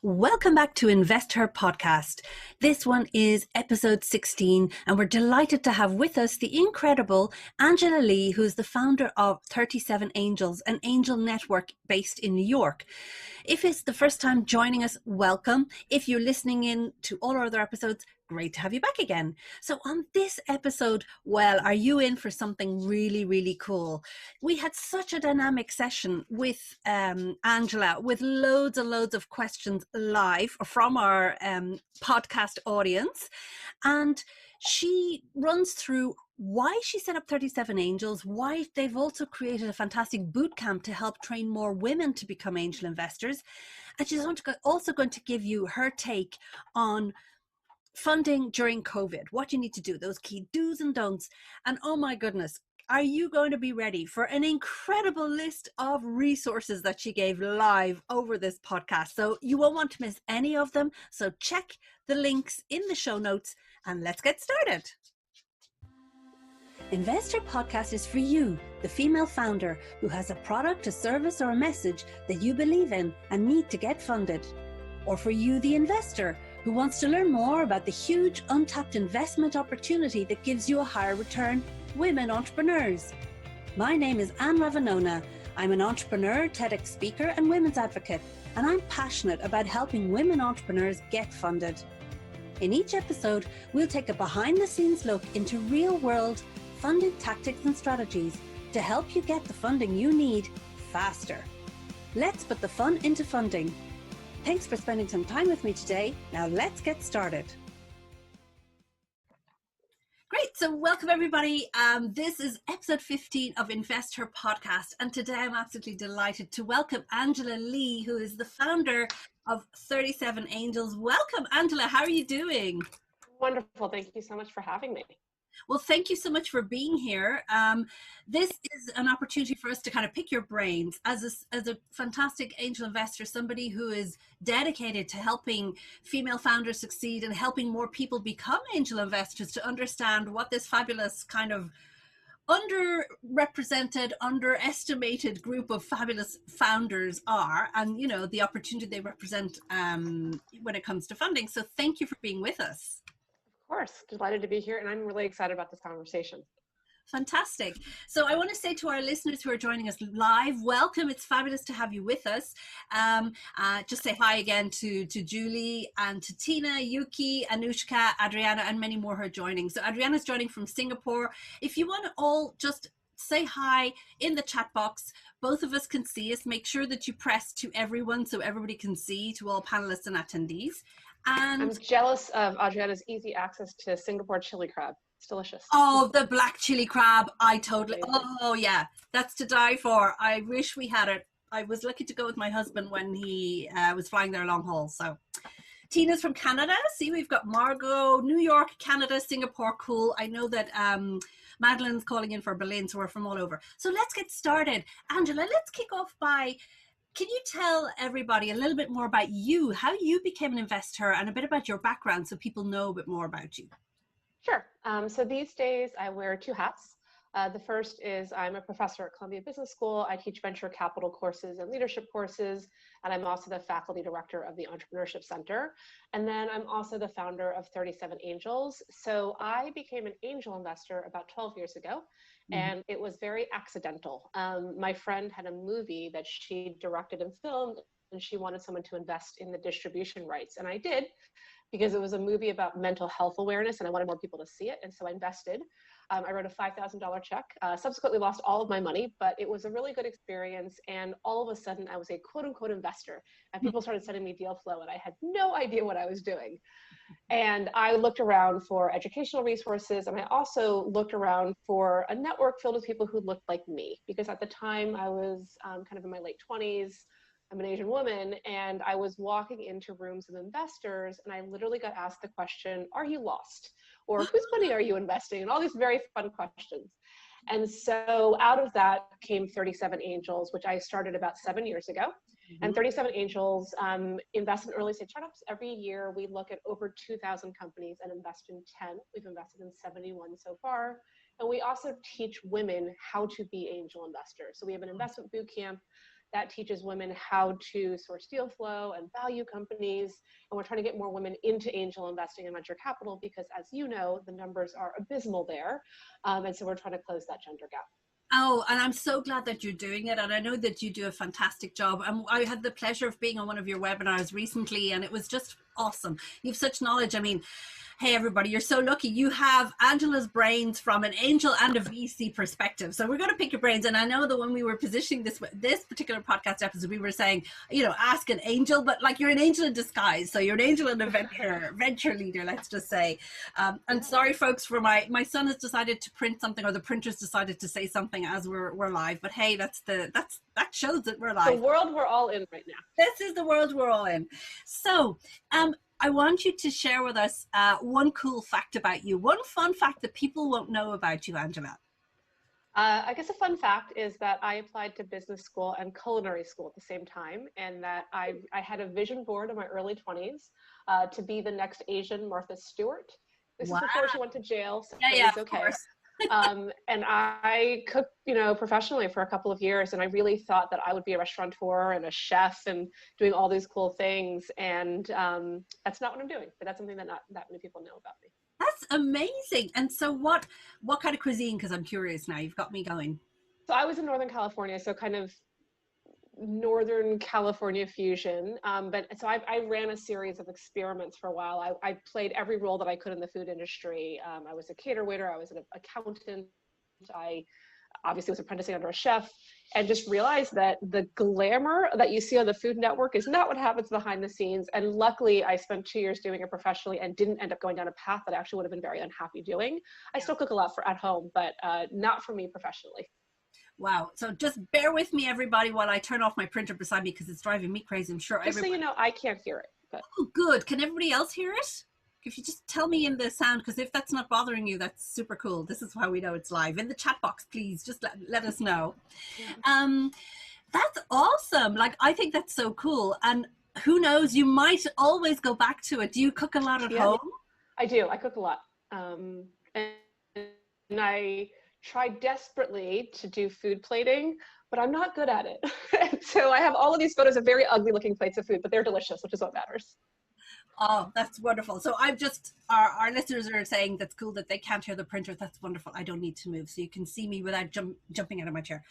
Welcome back to InvestHer podcast. This one is episode 16, and we're delighted to have with us the incredible Angela Lee, who's the founder of 37 Angels, an angel network based in New York. If it's the first time joining us, welcome. If you're listening in to all our other episodes, great to have you back again. So on this episode, well, are you in for something really, really cool? We had such a dynamic session with Angela, with loads and loads of questions live from our podcast audience. And she runs through why she set up 37 Angels, why they've also created a fantastic boot camp to help train more women to become angel investors. And she's also going to give you her take on funding during COVID, what you need to do, those key do's and don'ts. And oh my goodness, are you going to be ready for an incredible list of resources that she gave live over this podcast? So you won't want to miss any of them. So check the links in the show notes and let's get started. InvestHer podcast is for you, the female founder who has a product, a service, or a message that you believe in and need to get funded. Or for you, the investor, who wants to learn more about the huge untapped investment opportunity that gives you a higher return, women entrepreneurs. My name is Anne Ravanona. I'm an entrepreneur, TEDx speaker, and women's advocate, and I'm passionate about helping women entrepreneurs get funded. In each episode, we'll take a behind-the-scenes look into real-world funding tactics and strategies to help you get the funding you need faster. Let's put the fun into funding. Thanks for spending some time with me today. Now let's get started. Great, so welcome everybody. This is episode 15 of InvestHer podcast, and today I'm absolutely delighted to welcome Angela Lee, who is the founder of 37 Angels. Welcome, Angela. How are you doing? Wonderful. Thank you so much for having me. Well, thank you so much for being here. This is an opportunity for us to kind of pick your brains as a fantastic angel investor, somebody who is dedicated to helping female founders succeed and helping more people become angel investors, to understand what this fabulous kind of underrepresented, underestimated group of fabulous founders are, and you know, the opportunity they represent when it comes to funding. So thank you for being with us. Of course, delighted to be here, and I'm really excited about this conversation. Fantastic. So I want to say to our listeners who are joining us live, welcome. It's fabulous to have you with us. Just say hi again to Julie and to Tina, Yuki, Anushka, Adriana, and many more who are joining. So Adriana's joining from Singapore. If you want to all just say hi in the chat box, both of us can see us. Make sure that you press to everyone so everybody can see, to all panelists and attendees. And I'm jealous of Adriana's easy access to Singapore chili crab. It's delicious. Oh, the black chili crab. Oh yeah, that's to die for. I wish we had it. I was lucky to go with my husband when he was flying there long haul. So Tina's from Canada. See, we've got Margot, New York, Canada, Singapore. Cool. I know that Madeline's calling in for Berlin, so we're from all over. So let's get started. Angela, let's kick off by, can you tell everybody a little bit more about you, how you became an investor, and a bit about your background so people know a bit more about you? Sure. So these days I wear two hats. The first is I'm a professor at Columbia Business School. I teach venture capital courses and leadership courses, and I'm also the faculty director of the Entrepreneurship Center. And then I'm also the founder of 37 Angels. So I became an angel investor about 12 years ago. And it was very accidental. My friend had a movie that she directed and filmed, and she wanted someone to invest in the distribution rights. And I did, because it was a movie about mental health awareness, and I wanted more people to see it. And so I invested. I wrote a $5,000 check, subsequently lost all of my money, but it was a really good experience. And all of a sudden I was a quote unquote investor, and people started sending me deal flow, and I had no idea what I was doing. And I looked around for educational resources, and I also looked around for a network filled with people who looked like me, because at the time I was kind of in my late 20s. I'm an Asian woman, and I was walking into rooms of investors, and I literally got asked the question, "Are you lost?" Or "Whose money are you investing?" And all these very fun questions. And so out of that came 37 Angels, which I started about 7 years ago. And 37 Angels invest in early stage startups. Every year we look at over 2,000 companies and invest in 10. We've invested in 71 so far. And we also teach women how to be angel investors. So we have an investment boot camp that teaches women how to source deal flow and value companies. And we're trying to get more women into angel investing and venture capital because, as you know, the numbers are abysmal there. And so we're trying to close that gender gap. Oh, and I'm so glad that you're doing it. And I know that you do a fantastic job. And I had the pleasure of being on one of your webinars recently, and it was just awesome. You have such knowledge. I mean, hey, everybody, you're so lucky. You have Angela's brains from an angel and a VC perspective. So we're going to pick your brains. And I know that when we were positioning this particular podcast episode, we were saying, you know, ask an angel, but like you're an angel in disguise. So you're an angel and a venture leader, let's just say. And sorry, folks, for my son has decided to print something, or the printer's decided to say something as we're live. But hey, that shows that we're live. The world we're all in right now. This is the world we're all in. So, I want you to share with us one cool fact about you, one fun fact that people won't know about you, Angela. I guess a fun fact is that I applied to business school and culinary school at the same time, and that I had a vision board in my early 20s to be the next Asian Martha Stewart. This is before she went to jail, so yeah, it was okay. And I cooked, you know, professionally for a couple of years, and I really thought that I would be a restaurateur and a chef and doing all these cool things. And that's not what I'm doing, but that's something that not that many people know about me. That's amazing. And so what kind of cuisine? Because I'm curious now. You've got me going. So I was in Northern California, so kind of Northern California fusion. But so I ran a series of experiments for a while. I played every role that I could in the food industry. I was a cater waiter. I was an accountant. I obviously was apprenticing under a chef, and just realized that the glamour that you see on the Food Network is not what happens behind the scenes. And luckily, I spent 2 years doing it professionally and didn't end up going down a path that I actually would have been very unhappy doing. I still cook a lot for at home, but not for me professionally. Wow. So just bear with me, everybody, while I turn off my printer beside me because it's driving me crazy. I'm sure just so you know, I can't hear it. But... Oh, good. Can everybody else hear it? If you just tell me in the sound, because if that's not bothering you, that's super cool. This is how we know it's live. In the chat box, please, just let us know. Yeah. That's awesome. Like, I think that's so cool. And who knows, you might always go back to it. Do you cook a lot at home? I do. I cook a lot. And I try desperately to do food plating, but I'm not good at it. So I have all of these photos of very ugly looking plates of food, but they're delicious, which is what matters. Oh, that's wonderful. So I'm just, our listeners are saying that's cool that they can't hear the printer. That's wonderful. I don't need to move. So you can see me without jumping out of my chair.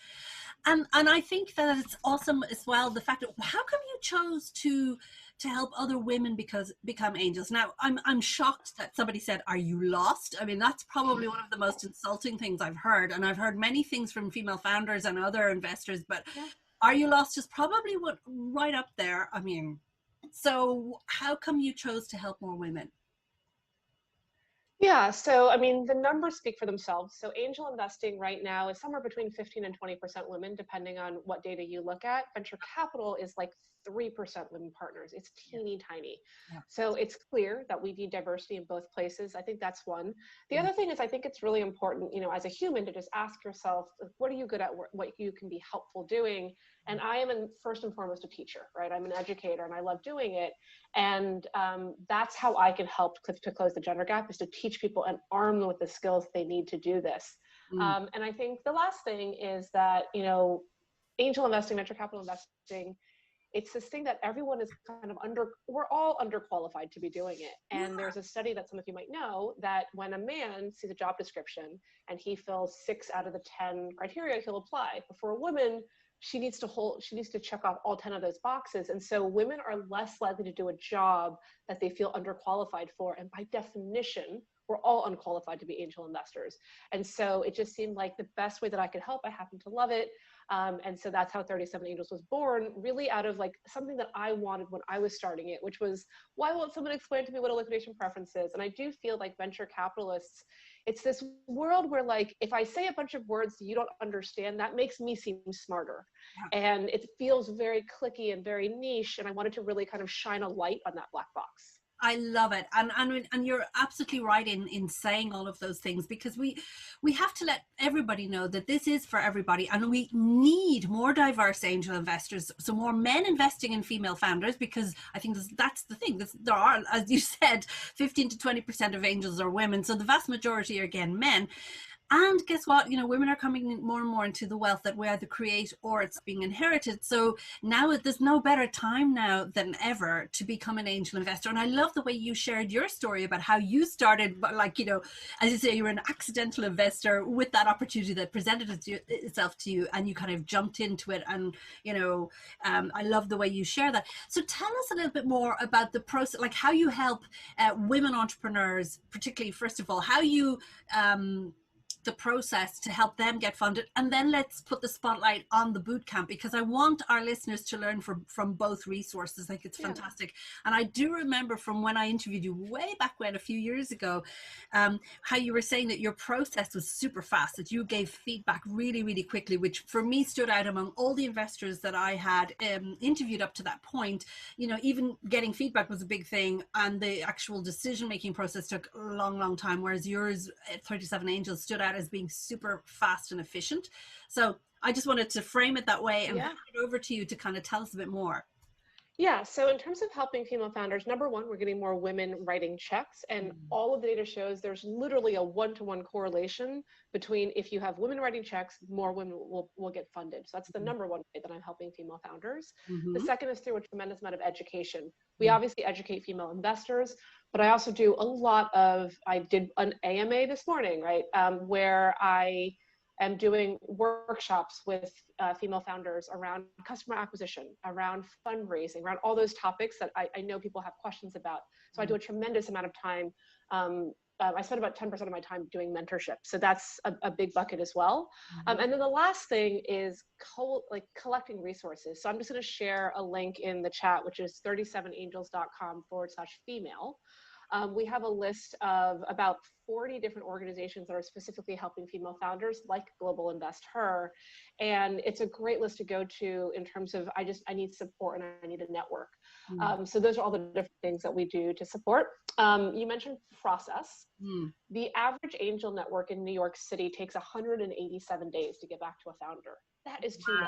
And I think that it's awesome as well, the fact that, how come you chose to help other women become angels? Now, I'm shocked that somebody said, are you lost? I mean, that's probably one of the most insulting things I've heard. And I've heard many things from female founders and other investors, but are you lost is probably what right up there. I mean, so how come you chose to help more women? Yeah, so I mean, the numbers speak for themselves. So angel investing right now is somewhere between 15 and 20% women, depending on what data you look at. Venture capital is like 3% women partners. It's teeny tiny. Yeah. So it's clear that we need diversity in both places. I think that's one. The other thing is, I think it's really important, you know, as a human, to just ask yourself, what are you good at, what you can be helpful doing? And I am first and foremost a teacher, right? I'm an educator and I love doing it. And that's how I can help to close the gender gap, is to teach people and arm them with the skills they need to do this. And I think the last thing is that, you know, angel investing, venture capital investing, it's this thing that everyone is kind of we're all underqualified to be doing it. And there's a study that some of you might know that when a man sees a job description and he fills 6 out of the 10 criteria, he'll apply. But for a woman, she needs to check off all 10 of those boxes. And so women are less likely to do a job that they feel underqualified for. And by definition, we're all unqualified to be angel investors. And so it just seemed like the best way that I could help. I happen to love it. And so that's how 37 Angels was born, really out of like something that I wanted when I was starting it, which was, why won't someone explain to me what a liquidation preference is? And I do feel like venture capitalists, it's this world where, like, if I say a bunch of words you don't understand, that makes me seem smarter. And it feels very cliquey and very niche. And I wanted to really kind of shine a light on that black box. I love it. And you're absolutely right in saying all of those things, because we have to let everybody know that this is for everybody, and we need more diverse angel investors, so more men investing in female founders, because I think that's the thing. There are, as you said, 15 to 20% of angels are women, so the vast majority are, again, men. And guess what? Women are coming more and more into the wealth that we either create or it's being inherited. So now there's no better time now than ever to become an angel investor. And I love the way you shared your story about how you started, but as you say, you were an accidental investor with that opportunity that presented itself to you, and you kind of jumped into it. And, I love the way you share that. So tell us a little bit more about the process, like how you help women entrepreneurs, particularly, first of all, how you, the process to help them get funded, and then let's put the spotlight on the bootcamp, because I want our listeners to learn from both resources. Like, it's fantastic. And I do remember from when I interviewed you way back when, a few years ago, how you were saying that your process was super fast, that you gave feedback really, really quickly, which for me stood out among all the investors that I had interviewed up to that point. Even getting feedback was a big thing, and the actual decision-making process took a long, long time, whereas yours at 37 Angels stood out as being super fast and efficient. So I just wanted to frame it that way and hand it over to you to kind of tell us a bit more. Yeah, so in terms of helping female founders, number one, we're getting more women writing checks, and all of the data shows there's literally a one-to-one correlation between, if you have women writing checks, more women will get funded. So that's the number one way that I'm helping female founders. The second is through a tremendous amount of education. We obviously educate female investors, but I also do a lot of, I did an AMA this morning, right, where I am doing workshops with female founders around customer acquisition, around fundraising, around all those topics that I know people have questions about. So I do a tremendous amount of time. I spend about 10% of my time doing mentorship. So that's a big bucket as well. And then the last thing is collecting resources. So I'm just going to share a link in the chat, which is 37angels.com/female. We have a list of about 40 different organizations that are specifically helping female founders, like Global InvestHer. And it's a great list to go to in terms of, I need support and I need a network. So those are all the different things that we do to support. You mentioned process. The average angel network in New York City takes 187 days to get back to a founder. That is too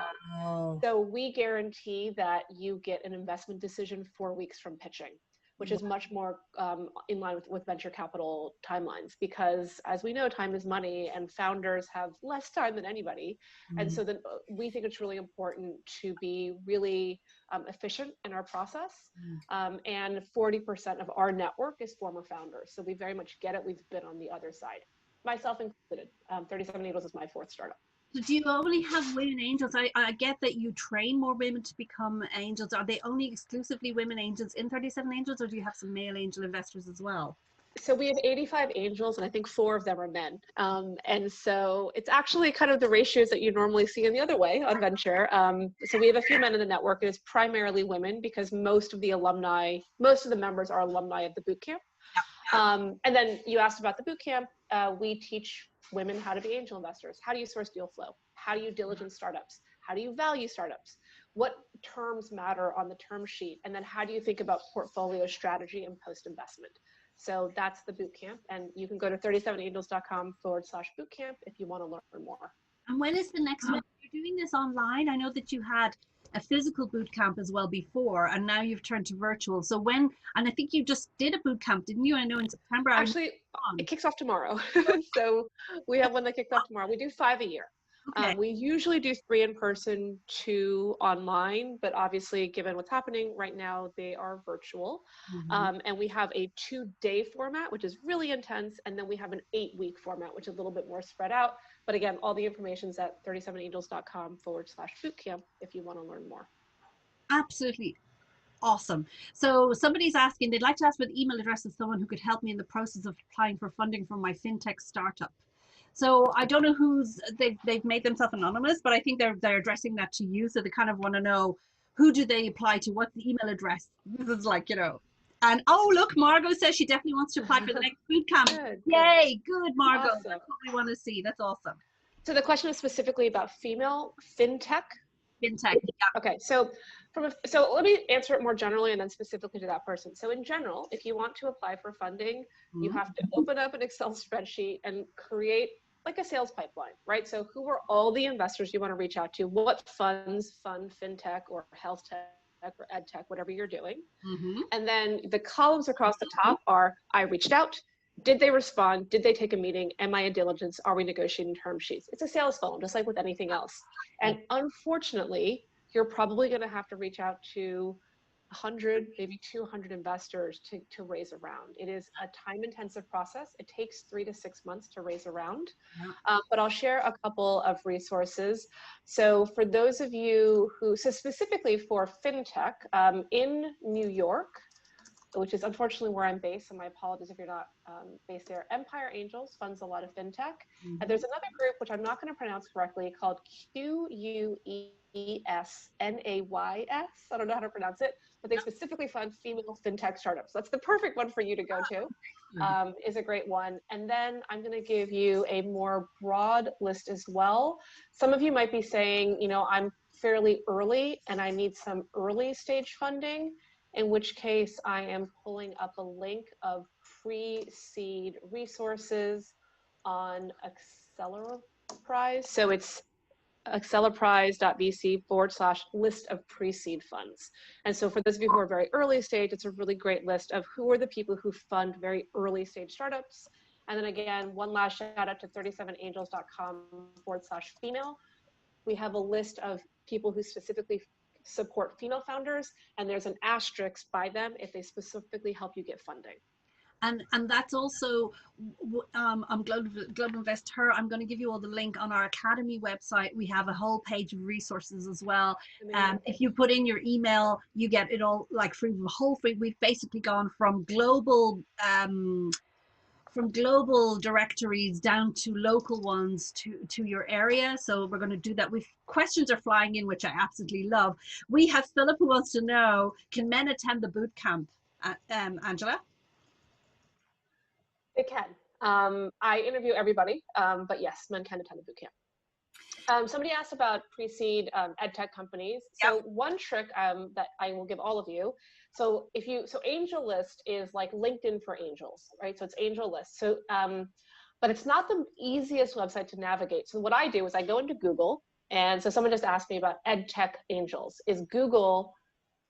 long. So we guarantee that you get an investment decision 4 weeks from pitching, which is much more in line with venture capital timelines, because as we know, time is money and founders have less time than anybody. And so then we think it's really important to be really efficient in our process. And 40% of our network is former founders. So we very much get it. We've been on the other side, myself included. 37 Angels is my fourth startup. So do you only have women angels? I get that you train more women to become angels. Are they only exclusively women angels in 37 Angels, or do you have some male angel investors as well? So we have 85 angels, and I think 4 of them are men. And so it's actually kind of the ratios that you normally see in the other way on venture. So we have a few men in the network. It is primarily women because most of the members are alumni of the bootcamp. And then you asked about the bootcamp. We teach women how to be angel investors. How do you source deal flow? How do you diligence startups? How do you value startups? What terms matter on the term sheet? And then how do you think about portfolio strategy and post-investment? So that's the bootcamp. And you can go to 37angels.com/bootcamp if you want to learn more. And when is the next one? You're doing this online. I know that you had a physical boot camp as well before, and now you've turned to virtual. So when, and I think you just did a boot camp, didn't you? I know in September. Actually, it kicks off tomorrow. So we have one that kicks off tomorrow. We do 5 a year. Okay. We usually do 3 in person, 2 online, but obviously given what's happening right now, they are virtual. And we have a 2-day format, which is really intense. And then we have an 8-week format, which is a little bit more spread out. But again, all the information is at 37angels.com/bootcamp if you want to learn more. Absolutely. Awesome. So somebody's asking, they'd like to ask for the email address of someone who could help me in the process of applying for funding for my fintech startup. So I don't know who's, they've made themselves anonymous, but I think they're addressing that to you. So they kind of want to know, who do they apply to? What's the email address? This is like, and oh, look, Margot says she definitely wants to apply for the next boot camp. Good. Yay, good, Margot. Awesome. That's what we want to see. That's awesome. So the question is specifically about female fintech? Fintech, yeah. Okay, so let me answer it more generally and then specifically to that person. So in general, if you want to apply for funding, you have to open up an Excel spreadsheet and create like a sales pipeline, right? So who are all the investors you want to reach out to? What funds fund fintech or health tech or ed tech, whatever you're doing. And then the columns across the top are, I reached out, Did they respond? Did they take a meeting? Am I in diligence? Are we negotiating term sheets? It's a sales funnel, just like with anything else. And unfortunately, you're probably going to have to reach out to 100, maybe 200 investors to raise a round. It is a time-intensive process. It takes 3 to 6 months to raise a round. But I'll share a couple of resources. So for those of you who, so specifically for FinTech, in New York, which is unfortunately where I'm based, and my apologies if you're not based there. Empire Angels funds a lot of fintech. And there's another group, which I'm not going to pronounce correctly, called QUESNAYS. I don't know how to pronounce it, but they specifically fund female fintech startups. That's the perfect one for you to go to, is a great one. And then I'm going to give you a more broad list as well. Some of you might be saying, you know, I'm fairly early and I need some early stage funding, in which case I am pulling up a link of pre-seed resources on Acceleraprise. So it's acceleraprise.vc/list of pre-seed funds. And so for those of you who are very early stage, it's a really great list of who are the people who fund very early stage startups. And then again, one last shout out to 37angels.com/female. We have a list of people who specifically support female founders, and there's an asterisk by them if they specifically help you get funding. And that's also Global InvestHer. I'm going to give you all the link on our Academy website. We have a whole page of resources as well. If you put in your email, you get it all like free, whole free. We've basically gone from global directories down to local ones to your area. So we're going to do that. Questions are flying in, which I absolutely love. We have Philip who wants to know, can men attend the boot camp? Angela? They can. I interview everybody, but yes, men can attend the boot camp. Somebody asked about pre-seed ed tech companies. So one trick that I will give all of you. So AngelList is like LinkedIn for angels, right? So it's AngelList. So, but it's not the easiest website to navigate. So what I do is I go into Google, and so someone just asked me about ed tech angels. Is Google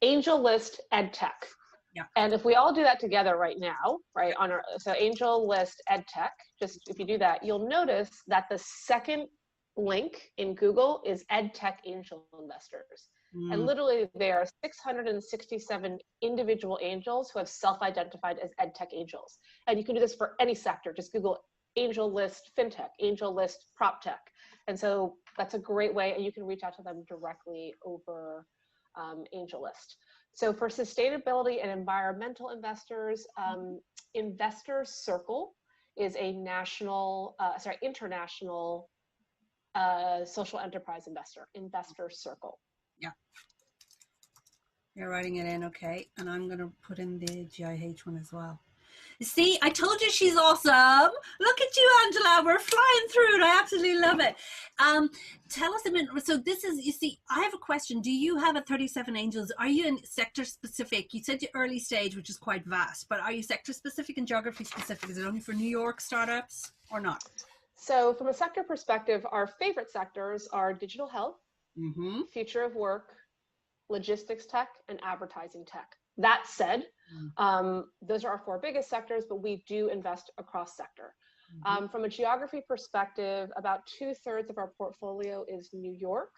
AngelList ed tech? Yeah. And if we all do that together right now, right, on our, so AngelList ed tech, just if you do that, you'll notice that the second link in Google is EdTech Angel Investors. And literally there are 667 individual angels who have self-identified as EdTech angels. And you can do this for any sector. Just Google AngelList FinTech, AngelList PropTech. And so that's a great way, and you can reach out to them directly over AngelList. So for sustainability and environmental investors, Investor Circle is a international social enterprise Investor Circle. Yeah. You're writing it in, okay. And I'm going to put in the GIH one as well. See, I told you she's awesome. Look at you, Angela. We're flying through it. I absolutely love it. Tell us a minute. So this is, you see, I have a question. Do you have a 37 Angels? Are you in sector specific? You said early stage, which is quite vast, but are you sector specific and geography specific? Is it only for New York startups or not? So from a sector perspective, our favorite sectors are digital health, future of work, logistics tech, and advertising tech. That said, those are our 4 biggest sectors, but we do invest across sector. From a geography perspective, about 2/3 of our portfolio is New York.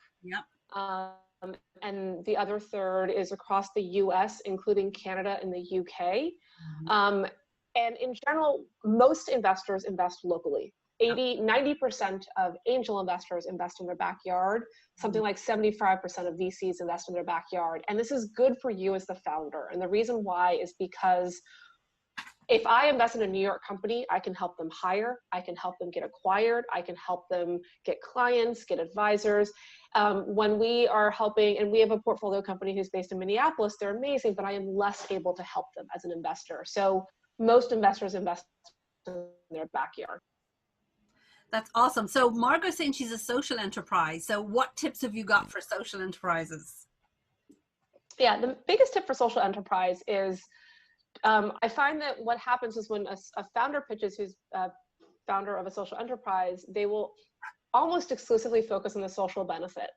And the other 1/3 is across the US, including Canada and the UK. And in general, most investors invest locally. 90% of angel investors invest in their backyard. Something like 75% of VCs invest in their backyard. And this is good for you as the founder. And the reason why is because if I invest in a New York company, I can help them hire, I can help them get acquired, I can help them get clients, get advisors. When we are helping, and we have a portfolio company who's based in Minneapolis, they're amazing, but I am less able to help them as an investor. So most investors invest in their backyard. That's awesome. So Margot's saying she's a social enterprise. So what tips have you got for social enterprises? Yeah, the biggest tip for social enterprise is I find that what happens is when a founder pitches who's a founder of a social enterprise, they will almost exclusively focus on the social benefit.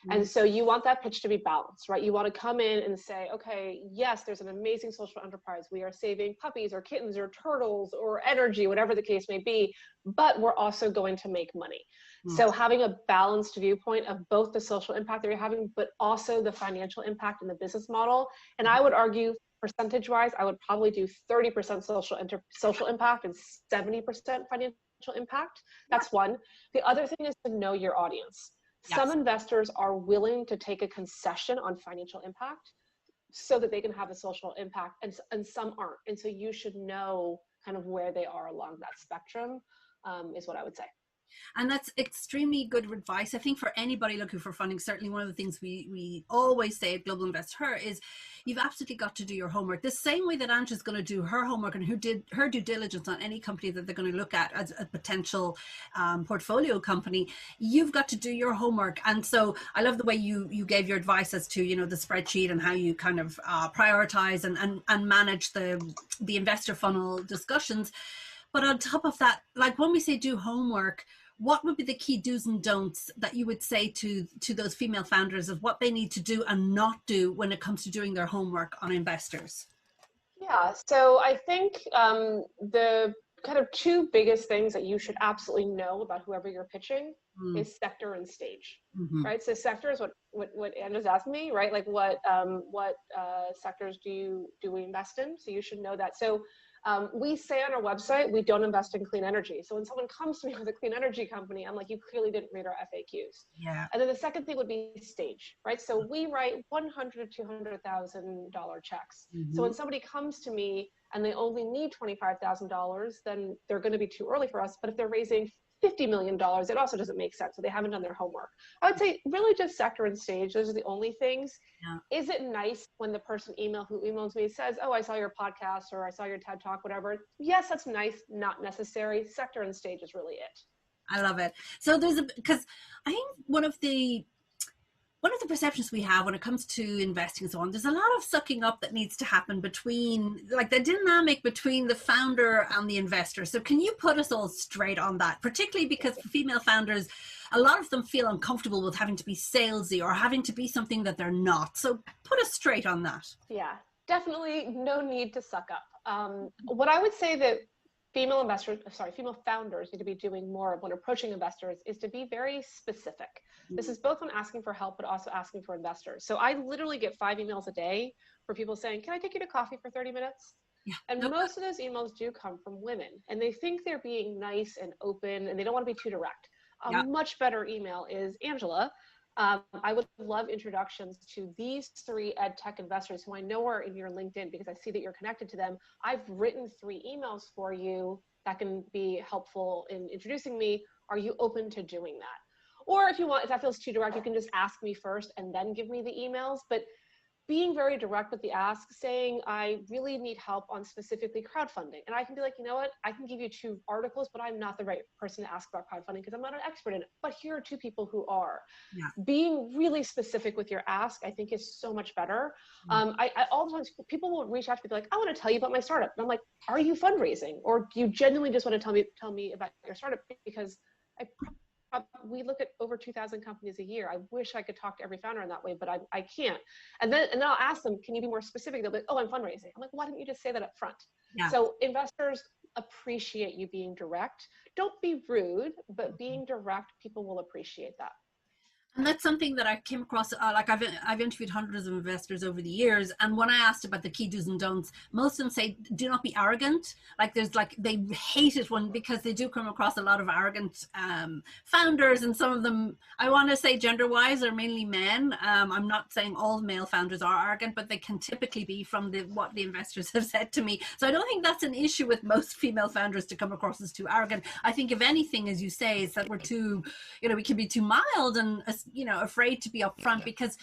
And so you want that pitch to be balanced, right? You want to come in and say, okay, yes, there's an amazing social enterprise. We are saving puppies or kittens or turtles or energy, whatever the case may be, but we're also going to make money. So having a balanced viewpoint of both the social impact that you're having, but also the financial impact in the business model. And I would argue, percentage-wise, I would probably do 30% social impact and 70% financial impact. That's one. The other thing is to know your audience. Yes. Some investors are willing to take a concession on financial impact so that they can have a social impact, and some aren't. And so you should know kind of where they are along that spectrum, is what I would say. And that's extremely good advice, I think, for anybody looking for funding. Certainly one of the things we always say at Global InvestHer is you've absolutely got to do your homework. The same way that Angela's going to do her homework and who did her due diligence on any company that they're going to look at as a potential portfolio company, you've got to do your homework. And so I love the way you gave your advice as to, you know, the spreadsheet and how you kind of prioritize and manage the investor funnel discussions. But on top of that, like when we say do homework, what would be the key do's and don'ts that you would say to those female founders of what they need to do and not do when it comes to doing their homework on investors? Yeah, so I think the kind of two biggest things that you should absolutely know about whoever you're pitching is sector and stage, right? So sector is what Andrew's asked me, right? Like what sectors do we invest in? So you should know that. So we say on our website, we don't invest in clean energy. So when someone comes to me with a clean energy company, I'm like, you clearly didn't read our FAQs. Yeah. And then the second thing would be stage, right? So we write $100,000 to $200,000 checks. So when somebody comes to me and they only need $25,000, then they're going to be too early for us. But if they're raising $50 million, it also doesn't make sense. So they haven't done their homework. I would say really just sector and stage. Those are the only things. Yeah. Is it nice when the person who emails me says, oh, I saw your podcast or I saw your TED Talk, whatever. Yes, that's nice, not necessary. Sector and stage is really it. I love it. So because I think one of the perceptions we have when it comes to investing and so on, there's a lot of sucking up that needs to happen between, like the dynamic between the founder and the investor. So can you put us all straight on that, particularly because for female founders, a lot of them feel uncomfortable with having to be salesy or having to be something that they're not. So put us straight on that. Yeah, definitely no need to suck up. What I would say that female founders need to be doing more of when approaching investors is to be very specific. This is both when asking for help, but also asking for investors. So I literally get 5 emails a day for people saying, can I take you to coffee for 30 minutes? Yeah. And most of those emails do come from women, and they think they're being nice and open and they don't want to be too direct. A much better email is, Angela, I would love introductions to these 3 ed tech investors who I know are in your LinkedIn because I see that you're connected to them. I've written 3 emails for you that can be helpful in introducing me. Are you open to doing that? Or if that feels too direct, you can just ask me first and then give me the emails. But being very direct with the ask, saying, I really need help on specifically crowdfunding. And I can be like, you know what, I can give you 2 articles, but I'm not the right person to ask about crowdfunding because I'm not an expert in it. But here are 2 people who are. Yeah. Being really specific with your ask, I think, is so much better. I all the time, people will reach out to me like, I want to tell you about my startup. And I'm like, are you fundraising? Or do you genuinely just want to tell me about your startup? Because we look at over 2,000 companies a year. I wish I could talk to every founder in that way, but I can't. And then I'll ask them, can you be more specific? They'll be like, oh, I'm fundraising. I'm like, why didn't you just say that up front? Yeah. So investors appreciate you being direct. Don't be rude, but being direct, people will appreciate that. And that's something that I came across, like I've interviewed hundreds of investors over the years. And when I asked about the key do's and don'ts, most of them say, do not be arrogant. They hate it because they do come across a lot of arrogant founders. And some of them, I want to say gender wise, are mainly men. I'm not saying all male founders are arrogant, but they can typically be from what the investors have said to me. So I don't think that's an issue with most female founders to come across as too arrogant. I think if anything, as you say, is that we're too, we can be too mild and afraid to be upfront, because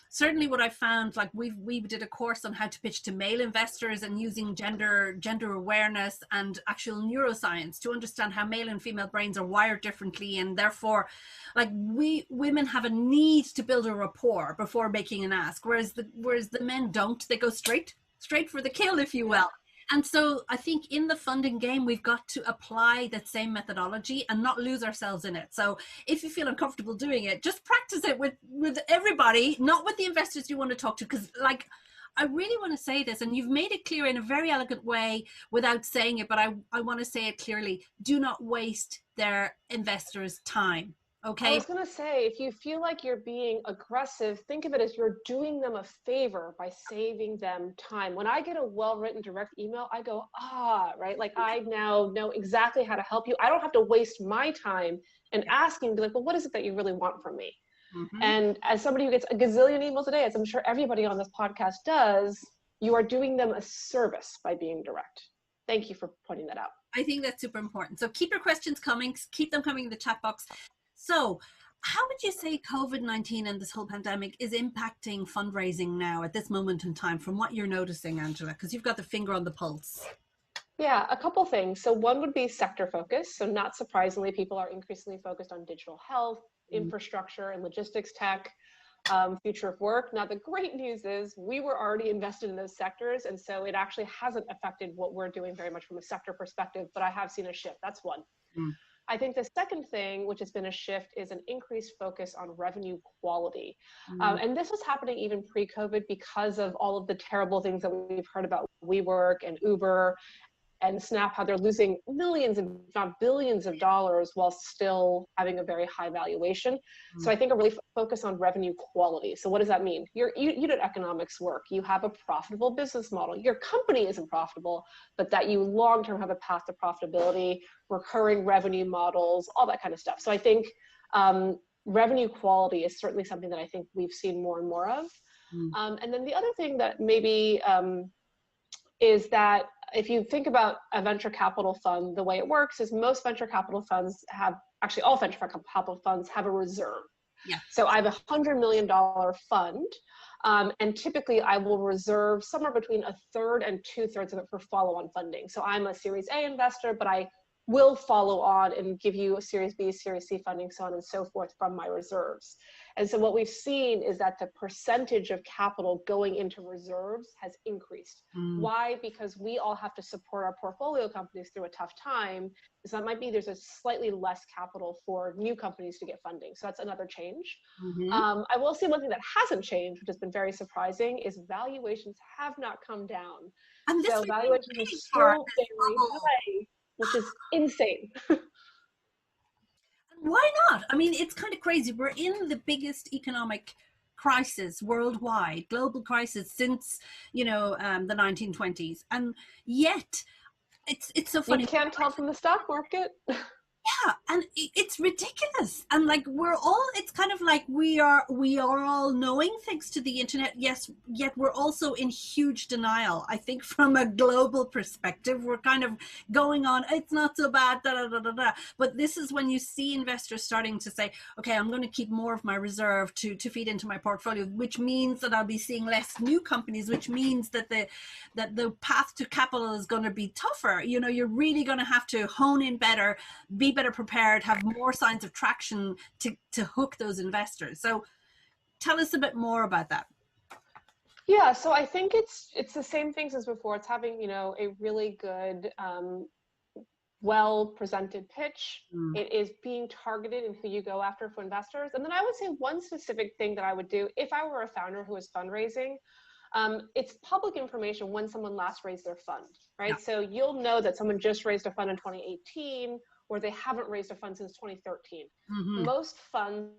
certainly what I found, like we did a course on how to pitch to male investors and using gender awareness and actual neuroscience to understand how male and female brains are wired differently, and therefore like women have a need to build a rapport before making an ask, whereas the men don't. They go straight for the kill, if you will. And so I think in the funding game, we've got to apply that same methodology and not lose ourselves in it. So if you feel uncomfortable doing it, just practice it with everybody, not with the investors you want to talk to. Because like, I really want to say this, and you've made it clear in a very elegant way without saying it, but I want to say it clearly. Do not waste their investors' time. Okay. I was going to say, if you feel like you're being aggressive, think of it as you're doing them a favor by saving them time. When I get a well-written direct email, I go, right? Like I now know exactly how to help you. I don't have to waste my time and asking, be like, well, what is it that you really want from me? Mm-hmm. And as somebody who gets a gazillion emails a day, as I'm sure everybody on this podcast does, you are doing them a service by being direct. Thank you for pointing that out. I think that's super important. So keep your questions coming, keep them coming in the chat box. So how would you say COVID-19 and this whole pandemic is impacting fundraising now at this moment in time from what you're noticing, Angela? Because you've got the finger on the pulse. Yeah, a couple things. So one would be sector focus. So not surprisingly, people are increasingly focused on digital health, infrastructure, and logistics tech, future of work. Now, the great news is we were already invested in those sectors. And so it actually hasn't affected what we're doing very much from a sector perspective, but I have seen a shift. That's one. I think the second thing, which has been a shift, is an increased focus on revenue quality. And this was happening even pre-COVID because of all of the terrible things that we've heard about WeWork and Uber and Snap, how they're losing millions, if not billions of dollars while still having a very high valuation. So I think a really focus on revenue quality. So what does that mean? You did economics work. You have a profitable business model. Your company isn't profitable, but that you long-term have a path to profitability, recurring revenue models, all that kind of stuff. So I think revenue quality is certainly something that I think we've seen more and more of. And then the other thing that maybe is that if you think about a venture capital fund, the way it works is most venture capital funds have, actually all venture capital funds have a reserve. Yeah. So I have $100 million fund, and typically I will reserve somewhere between 1/3 and 2/3 of it for follow-on funding. So I'm a Series A investor, but I will follow on and give you a Series B, Series C funding, so on and so forth from my reserves. And so what we've seen is that the percentage of capital going into reserves has increased. Why? Because we all have to support our portfolio companies through a tough time. So that might be there's a slightly less capital for new companies to get funding. So that's another change. I will say one thing that hasn't changed, which has been very surprising, is valuations have not come down. And so valuations are still very high, which is insane. Why not? I mean, it's kind of crazy. We're in the biggest economic crisis worldwide, global crisis since, the 1920s. And yet it's so funny. You can't tell from the stock market. Yeah, and it's ridiculous. And like it's kind of like we are all knowing thanks to the internet, yes, yet we're also in huge denial. I think from a global perspective, we're kind of going on, it's not so bad, da da da da da. But this is when you see investors starting to say, okay, I'm going to keep more of my reserve to feed into my portfolio, which means that I'll be seeing less new companies, which means that the path to capital is going to be tougher. You're really going to have to hone in better, be better prepared, have more signs of traction to hook those investors. So tell us a bit more about that. Yeah, so I think it's the same things as before. It's having, a really good, well-presented pitch. It is being targeted in who you go after for investors. And then I would say one specific thing that I would do if I were a founder who was fundraising, it's public information when someone last raised their fund, right? Yeah. So you'll know that someone just raised a fund in 2018, or they haven't raised a fund since 2013. Most funds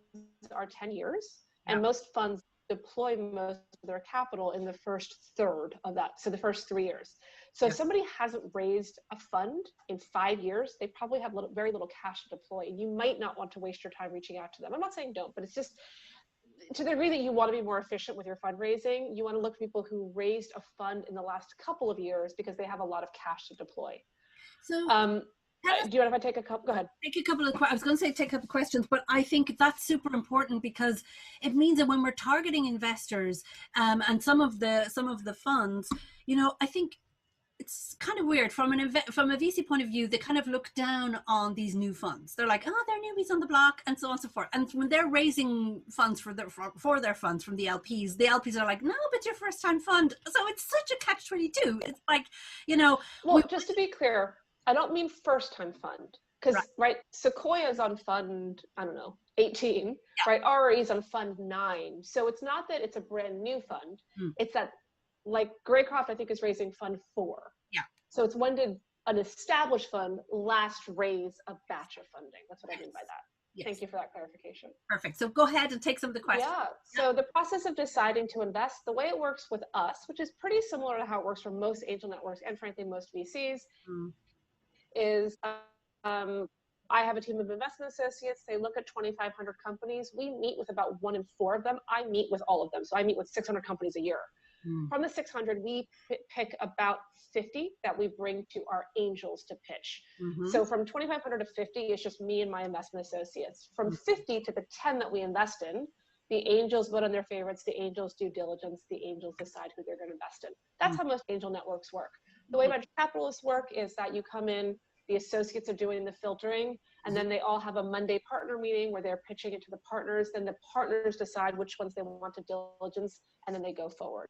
are 10 years, and most funds deploy most of their capital in the first third of that, so the first 3 years. So if somebody hasn't raised a fund in 5 years, they probably have very little cash to deploy, and you might not want to waste your time reaching out to them. I'm not saying don't, but it's just, to the degree that you want to be more efficient with your fundraising, you want to look for people who raised a fund in the last couple of years because they have a lot of cash to deploy. So do you want to take a couple? Go ahead. Take a couple of. I was going to say take a couple of questions, but I think that's super important because it means that when we're targeting investors and some of the funds, I think it's kind of weird from from a VC point of view. They kind of look down on these new funds. They're like, oh, they're newbies on the block, and so on and so forth. And when they're raising funds for their funds from the LPs are like, no, but it's your first time fund. So it's such a catch-22. It's like, Well, just to be clear, I don't mean first time fund, because right. Sequoia is on fund, I don't know, 18, right? RRE is on fund 9. So it's not that it's a brand new fund. It's that, like, Greycroft, I think, is raising fund 4. Yeah. So it's when did an established fund last raise a batch of funding? That's what I mean by that. Yes. Thank you for that clarification. Perfect. So go ahead and take some of the questions. Yeah. So the process of deciding to invest, the way it works with us, which is pretty similar to how it works for most angel networks and frankly most VCs, is I have a team of investment associates. They look at 2,500 companies. We meet with about 1 in 4 of them. I meet with all of them. So I meet with 600 companies a year. From the 600, we pick about 50 that we bring to our angels to pitch. So from 2,500 to 50, it's just me and my investment associates. From 50 to the 10 that we invest in, the angels vote on their favorites, the angels do diligence, the angels decide who they're going to invest in. That's how most angel networks work. The way venture capitalists work is that you come in, the associates are doing the filtering, and then they all have a Monday partner meeting where they're pitching it to the partners. Then the partners decide which ones they want to diligence, and then they go forward.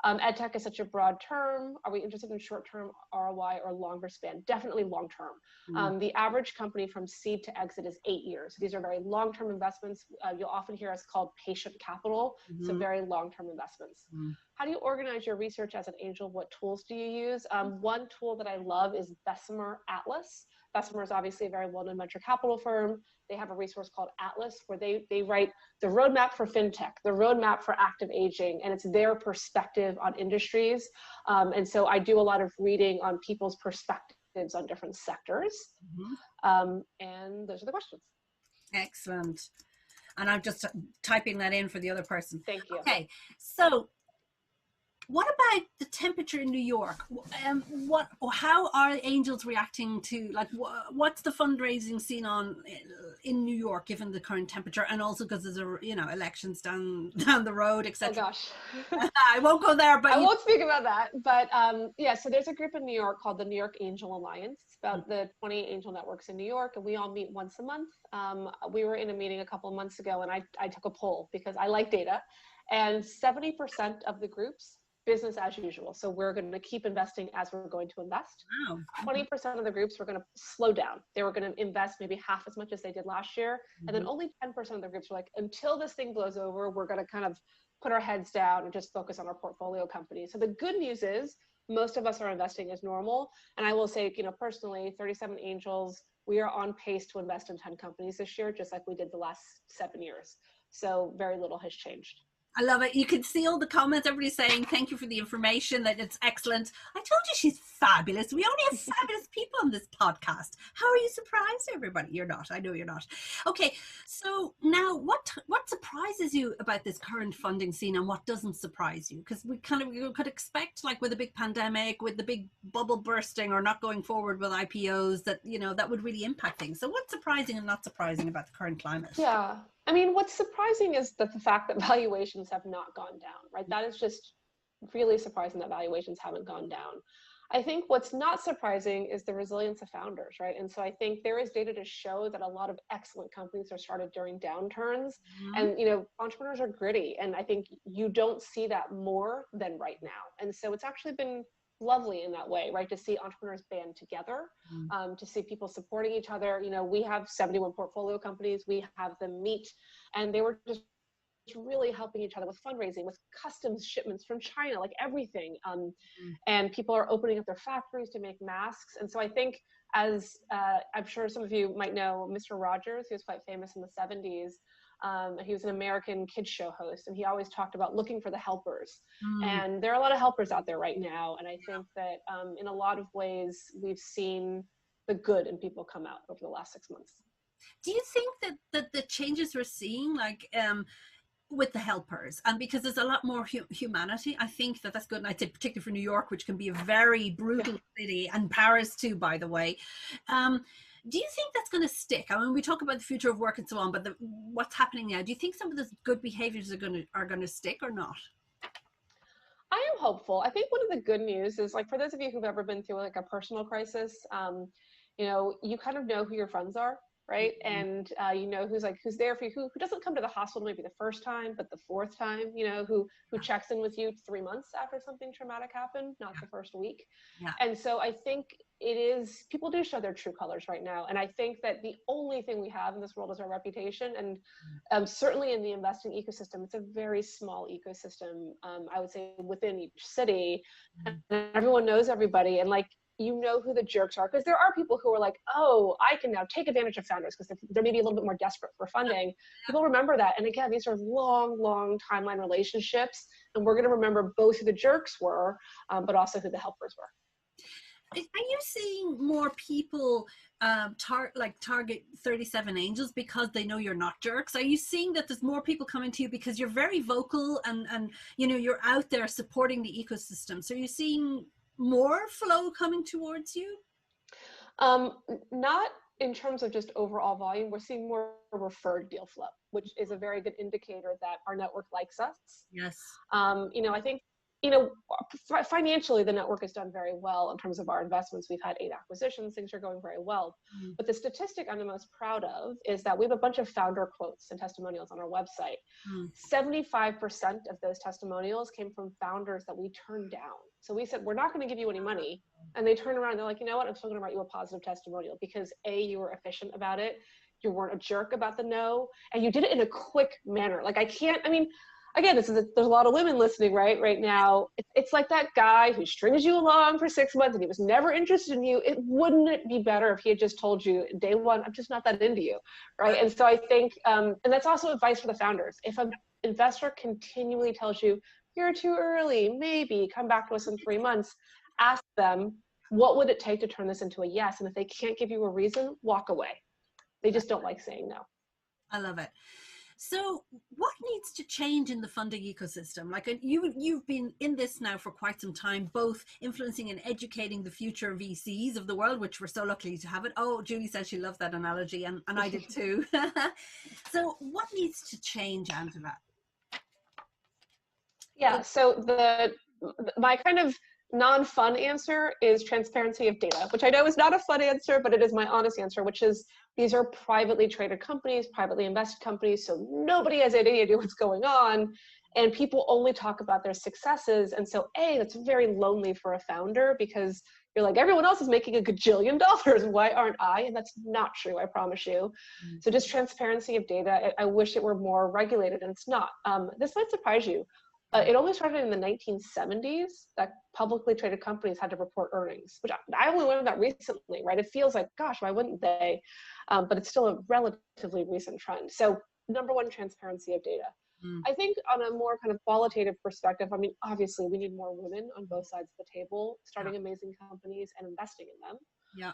EdTech is such a broad term. Are we interested in short-term ROI or longer span? Definitely long-term. The average company from seed to exit is 8 years. These are very long-term investments. You'll often hear us called patient capital, so very long-term investments. How do you organize your research as an angel? What tools do you use? One tool that I love is Bessemer Atlas. Bessemer is obviously a very well-known venture capital firm. They have a resource called Atlas where they write the roadmap for fintech, the roadmap for active aging, and it's their perspective on industries. And so I do a lot of reading on people's perspectives on different sectors. And those are the questions. Excellent. And I'm just typing that in for the other person. Thank you. Okay, so what about the temperature in New York? How are angels reacting to, like, what's the fundraising scene in New York given the current temperature, and also because there's elections down the road, etc. Oh gosh, I won't go there, but I won't speak about that. But yeah, so there's a group in New York called the New York Angel Alliance. It's about the 20 angel networks in New York, and we all meet once a month. We were in a meeting a couple of months ago, and I took a poll because I like data, and 70% of the groups, business as usual. So we're going to keep investing as we're going to invest. Wow. 20% of the groups were going to slow down. They were going to invest maybe half as much as they did last year. And then only 10% of the groups were like, until this thing blows over, we're going to kind of put our heads down and just focus on our portfolio companies. So the good news is most of us are investing as normal. And I will say, personally, 37 angels, we are on pace to invest in 10 companies this year, just like we did the last 7 years. So very little has changed. I love it. You can see all the comments. Everybody's saying thank you for the information, that it's excellent. I told you she's fabulous. We only have fabulous people on this podcast. How are you surprised, everybody? You're not. I know you're not. Okay, so now what surprises you about this current funding scene, and what doesn't surprise you? Because we could expect, like with a big pandemic, with the big bubble bursting or not going forward with IPOs, that that would really impact things. So what's surprising and not surprising about the current climate? Yeah. I mean, what's surprising is that the fact that valuations have not gone down, right? That is just really surprising that valuations haven't gone down. I think what's not surprising is the resilience of founders, right? And so I think there is data to show that a lot of excellent companies are started during downturns. And, entrepreneurs are gritty. And I think you don't see that more than right now. And so it's actually been lovely in that way, right? To see entrepreneurs band together, to see people supporting each other. We have 71 portfolio companies. We have them meet, and they were just really helping each other with fundraising, with customs shipments from China, like everything. And people are opening up their factories to make masks. And so I think, as I'm sure some of you might know, Mr. Rogers, he was quite famous in the 70s. He was an American kids show host, and he always talked about looking for the helpers. And there are a lot of helpers out there right now. And I think that in a lot of ways, we've seen the good in people come out over the last 6 months. Do you think that the changes we're seeing, like with the helpers, and because there's a lot more humanity, I think that's good. And I'd say particularly for New York, which can be a very brutal city, and Paris too, by the way. Do you think that's going to stick? I mean, we talk about the future of work and so on, but what's happening now? Do you think some of those good behaviors are going to stick or not? I am hopeful. I think one of the good news is, like, for those of you who've ever been through like a personal crisis, you kind of know who your friends are, right? Mhm. And you know who's there for you, who doesn't come to the hospital maybe the first time, but the fourth time, who checks in with you 3 months after something traumatic happened, not the first week. Yeah. And so I think people do show their true colors right now. And I think that the only thing we have in this world is our reputation. And certainly in the investing ecosystem, it's a very small ecosystem. I would say within each city, and everyone knows everybody. And like, you know who the jerks are, because there are people who are like, oh, I can now take advantage of founders because they're maybe a little bit more desperate for funding. People remember that. And again, these are long timeline relationships. And we're going to remember both who the jerks were, but also who the helpers were. Are you seeing more people target 37 Angels because they know you're not jerks? Are you seeing that there's more people coming to you because you're very vocal and you're out there supporting the ecosystem? So are you seeing more flow coming towards you? Not in terms of just overall volume. We're seeing more referred deal flow, which is a very good indicator that our network likes us. Yes. I think, financially, the network has done very well in terms of our investments. We've had 8 acquisitions. Things are going very well. But the statistic I'm the most proud of is that we have a bunch of founder quotes and testimonials on our website. 75% of those testimonials came from founders that we turned down. So we said, we're not going to give you any money. And they turn around and they're like, you know what? I'm still going to write you a positive testimonial because A, you were efficient about it. You weren't a jerk about the no. And you did it in a quick manner. Like, again, there's a lot of women listening right now. It's like that guy who strings you along for 6 months and he was never interested in you. Wouldn't it be better if he had just told you day one, I'm just not that into you, right? And so I think, and that's also advice for the founders. If an investor continually tells you, you're too early, maybe come back to us in 3 months, ask them, what would it take to turn this into a yes? And if they can't give you a reason, walk away. They just don't like saying no. I love it. So what needs to change in the funding ecosystem? Like you've been in this now for quite some time, both influencing and educating the future VCs of the world, which we're so lucky to have it. Oh, Julie says she loved that analogy, and I did too. So what needs to change, Angela? Yeah, so my kind of non-fun answer is transparency of data, which I know is not a fun answer, but it is my honest answer, which is these are privately traded companies, privately invested companies, so nobody has any idea what's going on, and people only talk about their successes. And so that's very lonely for a founder because you're like, everyone else is making a gajillion dollars. Why aren't I? And that's not true, I promise you. So just transparency of data. I wish it were more regulated, and it's not. This might surprise you. It only started in the 1970s that publicly traded companies had to report earnings, which I only learned that recently, right? It feels like, gosh, why wouldn't they? But it's still a relatively recent trend. So number one, transparency of data. I think on a more kind of qualitative perspective, I mean, obviously we need more women on both sides of the table, starting amazing companies and investing in them. Yeah.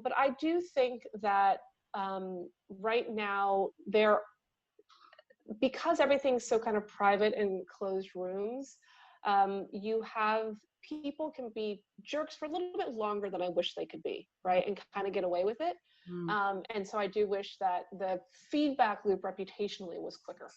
But I do think that right now because everything's so kind of private and closed rooms, you have people can be jerks for a little bit longer than I wish they could be, right? And kind of get away with it. And so I do wish that the feedback loop reputationally was quicker.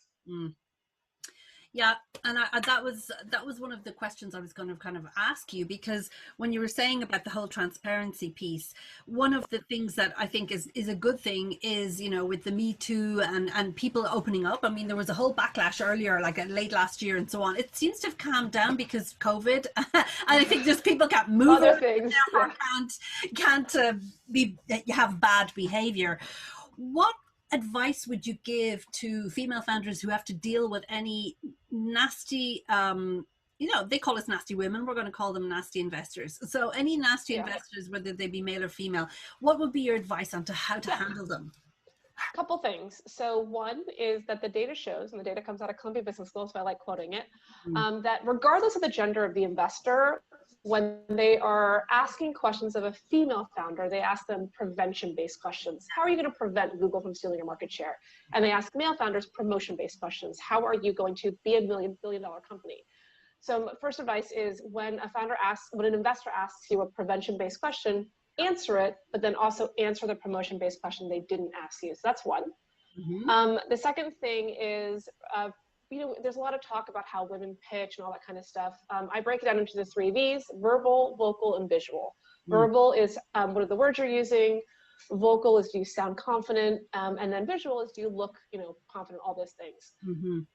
Yeah, and that was one of the questions I was going to kind of ask you, because when you were saying about the whole transparency piece, one of the things that I think is a good thing is, with the Me Too and people opening up. I mean, there was a whole backlash earlier, like late last year and so on. It seems to have calmed down because COVID. And I think just people can't move. Other things, can't have bad behavior. What advice would you give to female founders who have to deal with any nasty, they call us nasty women, we're going to call them nasty investors. So any nasty investors, whether they be male or female, what would be your advice on how to handle them? A couple things. So one is that the data shows, and the data comes out of Columbia Business School, so I like quoting it, that regardless of the gender of the investor, when they are asking questions of a female founder, they ask them prevention-based questions. How are you going to prevent Google from stealing your market share? And they ask male founders promotion-based questions. How are you going to be a billion-dollar company? So first advice is when an investor asks you a prevention-based question, answer it, but then also answer the promotion-based question they didn't ask you. So that's one. The second thing is there's a lot of talk about how women pitch and all that kind of stuff. I break it down into the 3 Vs: verbal, vocal, and visual. Verbal is what are the words you're using. Vocal is do you sound confident, and then visual is do you look, confident, all those things.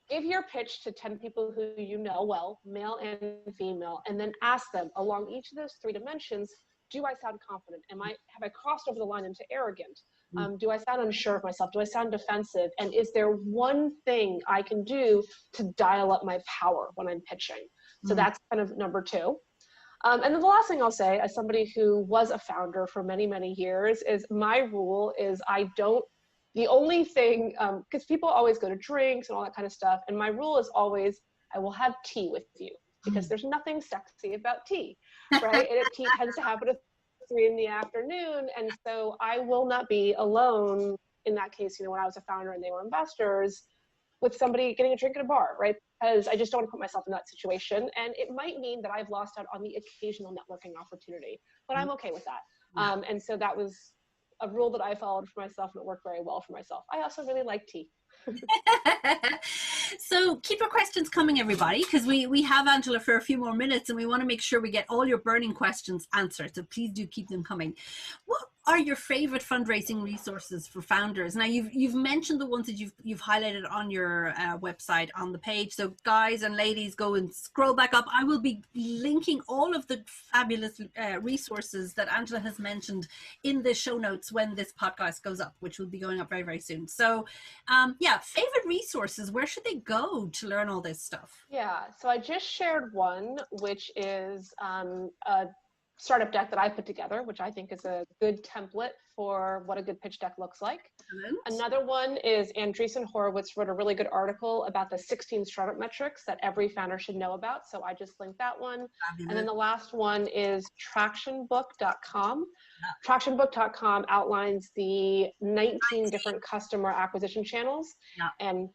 Give your pitch to 10 people who you know well, male and female, and then ask them along each of those 3 dimensions, do I sound confident? Have I crossed over the line into arrogant? Do I sound unsure of myself? Do I sound defensive? And is there one thing I can do to dial up my power when I'm pitching? So that's kind of number 2. And then the last thing I'll say, as somebody who was a founder for many, many years, is my rule is the only thing, because people always go to drinks and all that kind of stuff, and my rule is always, I will have tea with you, because there's nothing sexy about tea, right? And tea tends to happen at 3 in the afternoon, and so I will not be alone in that case, when I was a founder and they were investors, with somebody getting a drink at a bar, right? Because I just don't want to put myself in that situation. And it might mean that I've lost out on the occasional networking opportunity, but I'm okay with that. And so that was a rule that I followed for myself, and it worked very well for myself. I also really like tea. So keep your questions coming, everybody, because we have Angela for a few more minutes and we want to make sure we get all your burning questions answered. So please do keep them coming. What are your favorite fundraising resources for founders? Now you've mentioned the ones that you've highlighted on your website on the page. So guys and ladies, go and scroll back up. I will be linking all of the fabulous resources that Angela has mentioned in the show notes when this podcast goes up, which will be going up very, very soon. So favorite resources, where should they go to learn all this stuff? Yeah, so I just shared one, which is a startup deck that I put together, which I think is a good template for what a good pitch deck looks like. Excellent. Another one is Andreessen Horowitz wrote a really good article about the 16 startup metrics that every founder should know about. So I just linked that one. Fabulous. And then the last one is tractionbook.com. Yeah. Tractionbook.com outlines the 19 different customer acquisition channels. Yeah. And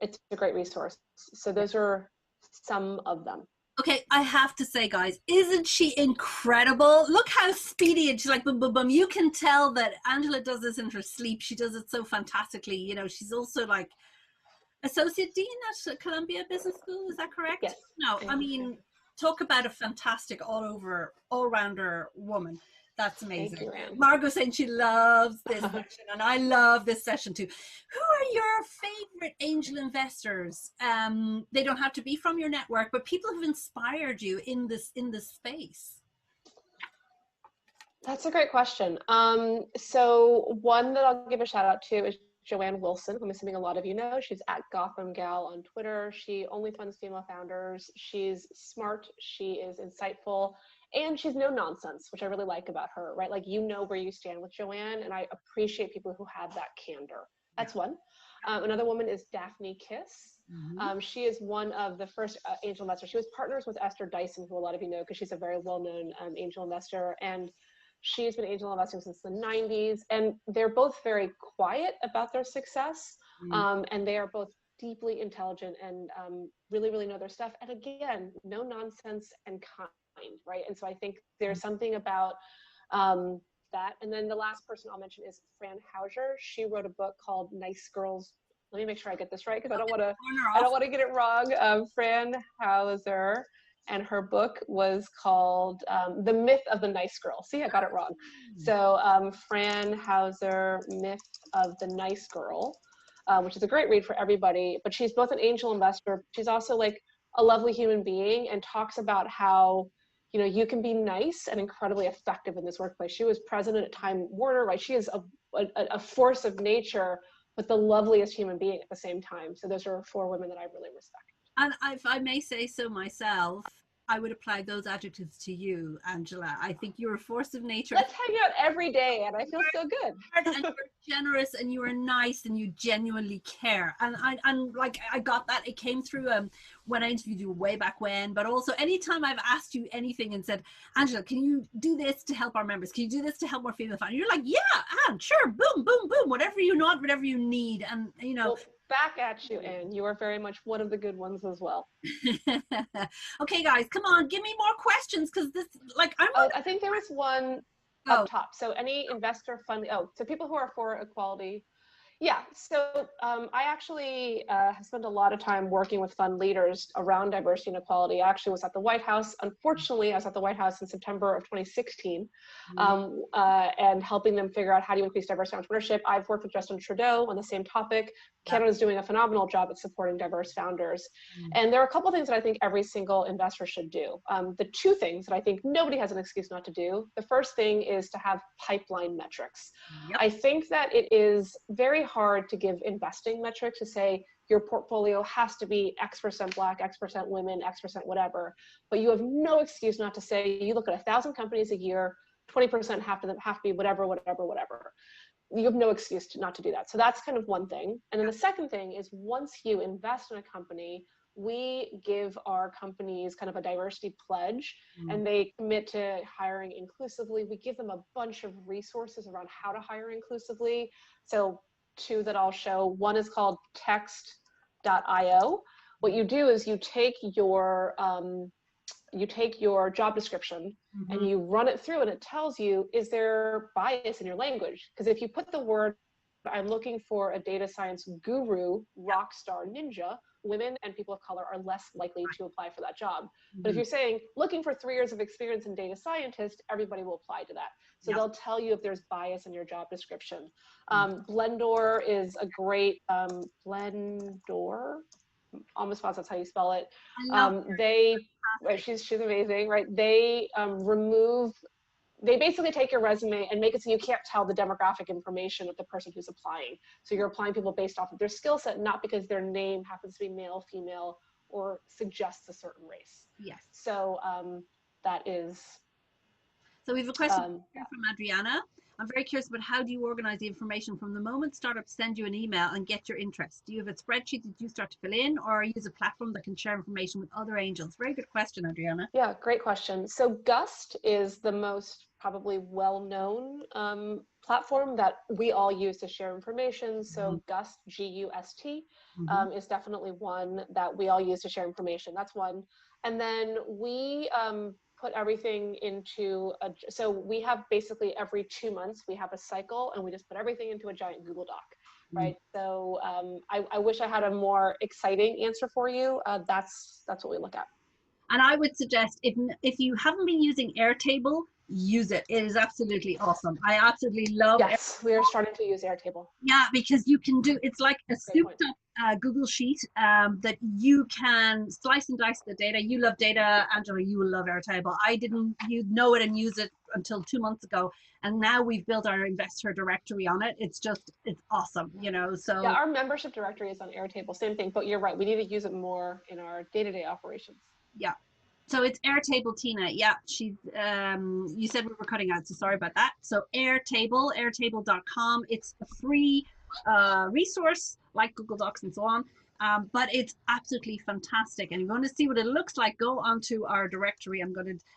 it's a great resource. So those are some of them. Okay, I have to say, guys, isn't she incredible? Look how speedy, and she's like, boom, boom, boom. You can tell that Angela does this in her sleep. She does it so fantastically. She's also like Associate Dean at Columbia Business School. Is that correct? Yes. No, I mean, talk about a fantastic all-rounder woman. That's amazing. Thank you, Margot saying she loves this session, and I love this session too. Who are your favorite angel investors? They don't have to be from your network, but people who've inspired you in this space. That's a great question. So one that I'll give a shout out to is Joanne Wilson, who I'm assuming a lot of you know. She's at Gotham Gal on Twitter. She only funds female founders. She's smart. She is insightful. And she's no nonsense, which I really like about her, right? Like, where you stand with Joanne, and I appreciate people who have that candor. That's one. Another woman is Daphne Kiss. Mm-hmm. She is one of the first angel investors. She was partners with Esther Dyson, who a lot of you know, because she's a very well-known angel investor. And she's been angel investing since the 90s. And they're both very quiet about their success. Mm-hmm. And they are both deeply intelligent and really, really know their stuff. And again, no nonsense and kind. Right. And so I think there's something about that. And then the last person I'll mention is Fran Hauser. She wrote a book called Nice Girls. Let me make sure I get this right, because I don't want to get it wrong. Fran Hauser, and her book was called The Myth of the Nice Girl. See, I got it wrong. So Fran Hauser, Myth of the Nice Girl, which is a great read for everybody. But she's both an angel investor. She's also like a lovely human being, and talks about how you can be nice and incredibly effective in this workplace. She was president at Time Warner, right? She is a force of nature, but the loveliest human being at the same time. So those are 4 women that I really respect. And if I may say so myself, I would apply those adjectives to you, Angela. I think you're a force of nature. Let's hang out every day, and I feel so good. And you're generous, and you are nice, and you genuinely care. And I got that. It came through when I interviewed you way back when, but also anytime I've asked you anything and said, Angela, can you do this to help our members? Can you do this to help more female founders? You're like, yeah, Anne, sure, boom, boom, boom, whatever you want, whatever you need. And well, back at you, Anne. You are very much one of the good ones as well. Okay, guys, come on, give me more questions, because this, I think there was one up top. So any investor funding. So people who are for equality, Yeah, so I actually have spent a lot of time working with fund leaders around diversity and equality. I actually was at the White House. Unfortunately, I was at the White House in September of 2016 and helping them figure out how do you increase diversity in entrepreneurship. I've worked with Justin Trudeau on the same topic. Canada's doing a phenomenal job at supporting diverse founders. And there are a couple of things that I think every single investor should do. The two things that I think nobody has an excuse not to do. The first thing is to have pipeline metrics. Yep. I think that it is very hard to give investing metrics to say your portfolio has to be X% Black, X% women, X% whatever. But you have no excuse not to say you look at 1,000 companies a year, 20% have to be whatever, whatever, whatever. You have no excuse not to do that. So that's kind of one thing. And then the second thing is once you invest in a company, we give our companies kind of a diversity pledge and they commit to hiring inclusively. We give them a bunch of resources around how to hire inclusively. So two that I'll show, one is called text.io. What you do is you take your job description and you run it through and it tells you, is there bias in your language? Because if you put the word, I'm looking for a data science guru, rock star, ninja, women and people of color are less likely to apply for that job. But if you're saying looking for 3 years of experience in data scientist, everybody will apply to that. So they'll tell you if there's bias in your job description. Blendor is a great, Blendor, almost positive that's how you spell it. She's amazing, right? They basically take your resume and make it so you can't tell the demographic information of the person who's applying. So you're applying people based off of their skill set, not because their name happens to be male, female, or suggests a certain race. Yes. So that is. So we have a question from Adriana. I'm very curious about how do you organize the information from the moment startups send you an email and get your interest? Do you have a spreadsheet that you start to fill in or use a platform that can share information with other angels? Very good question, Adriana. Yeah, great question. So Gust is the most probably well-known platform that we all use to share information. So Gust, G-U-S-T, is definitely one that we all use to share information. That's one. And then we put everything into so we have basically every 2 months we have a cycle and we just put everything into a giant Google Doc, right? So I wish I had a more exciting answer for you. That's what we look at. And I would suggest if you haven't been using Airtable, use it. It is absolutely awesome. I absolutely love it. Yes, we are starting to use Airtable. Yeah, because you can do, it's like a souped up Google Sheet that you can slice and dice the data. You love data, Angela, you will love Airtable. I didn't know it and use it until 2 months ago. And now we've built our InvestHer directory on it. It's awesome, you know, so. Yeah, our membership directory is on Airtable, same thing, but you're right. We need to use it more in our day-to-day operations. Yeah. So it's Airtable, Tina. Yeah, you said we were cutting out, so sorry about that. So Airtable, airtable.com. It's a free resource like Google Docs and so on, but it's absolutely fantastic. And you want to see what it looks like, go onto our directory. And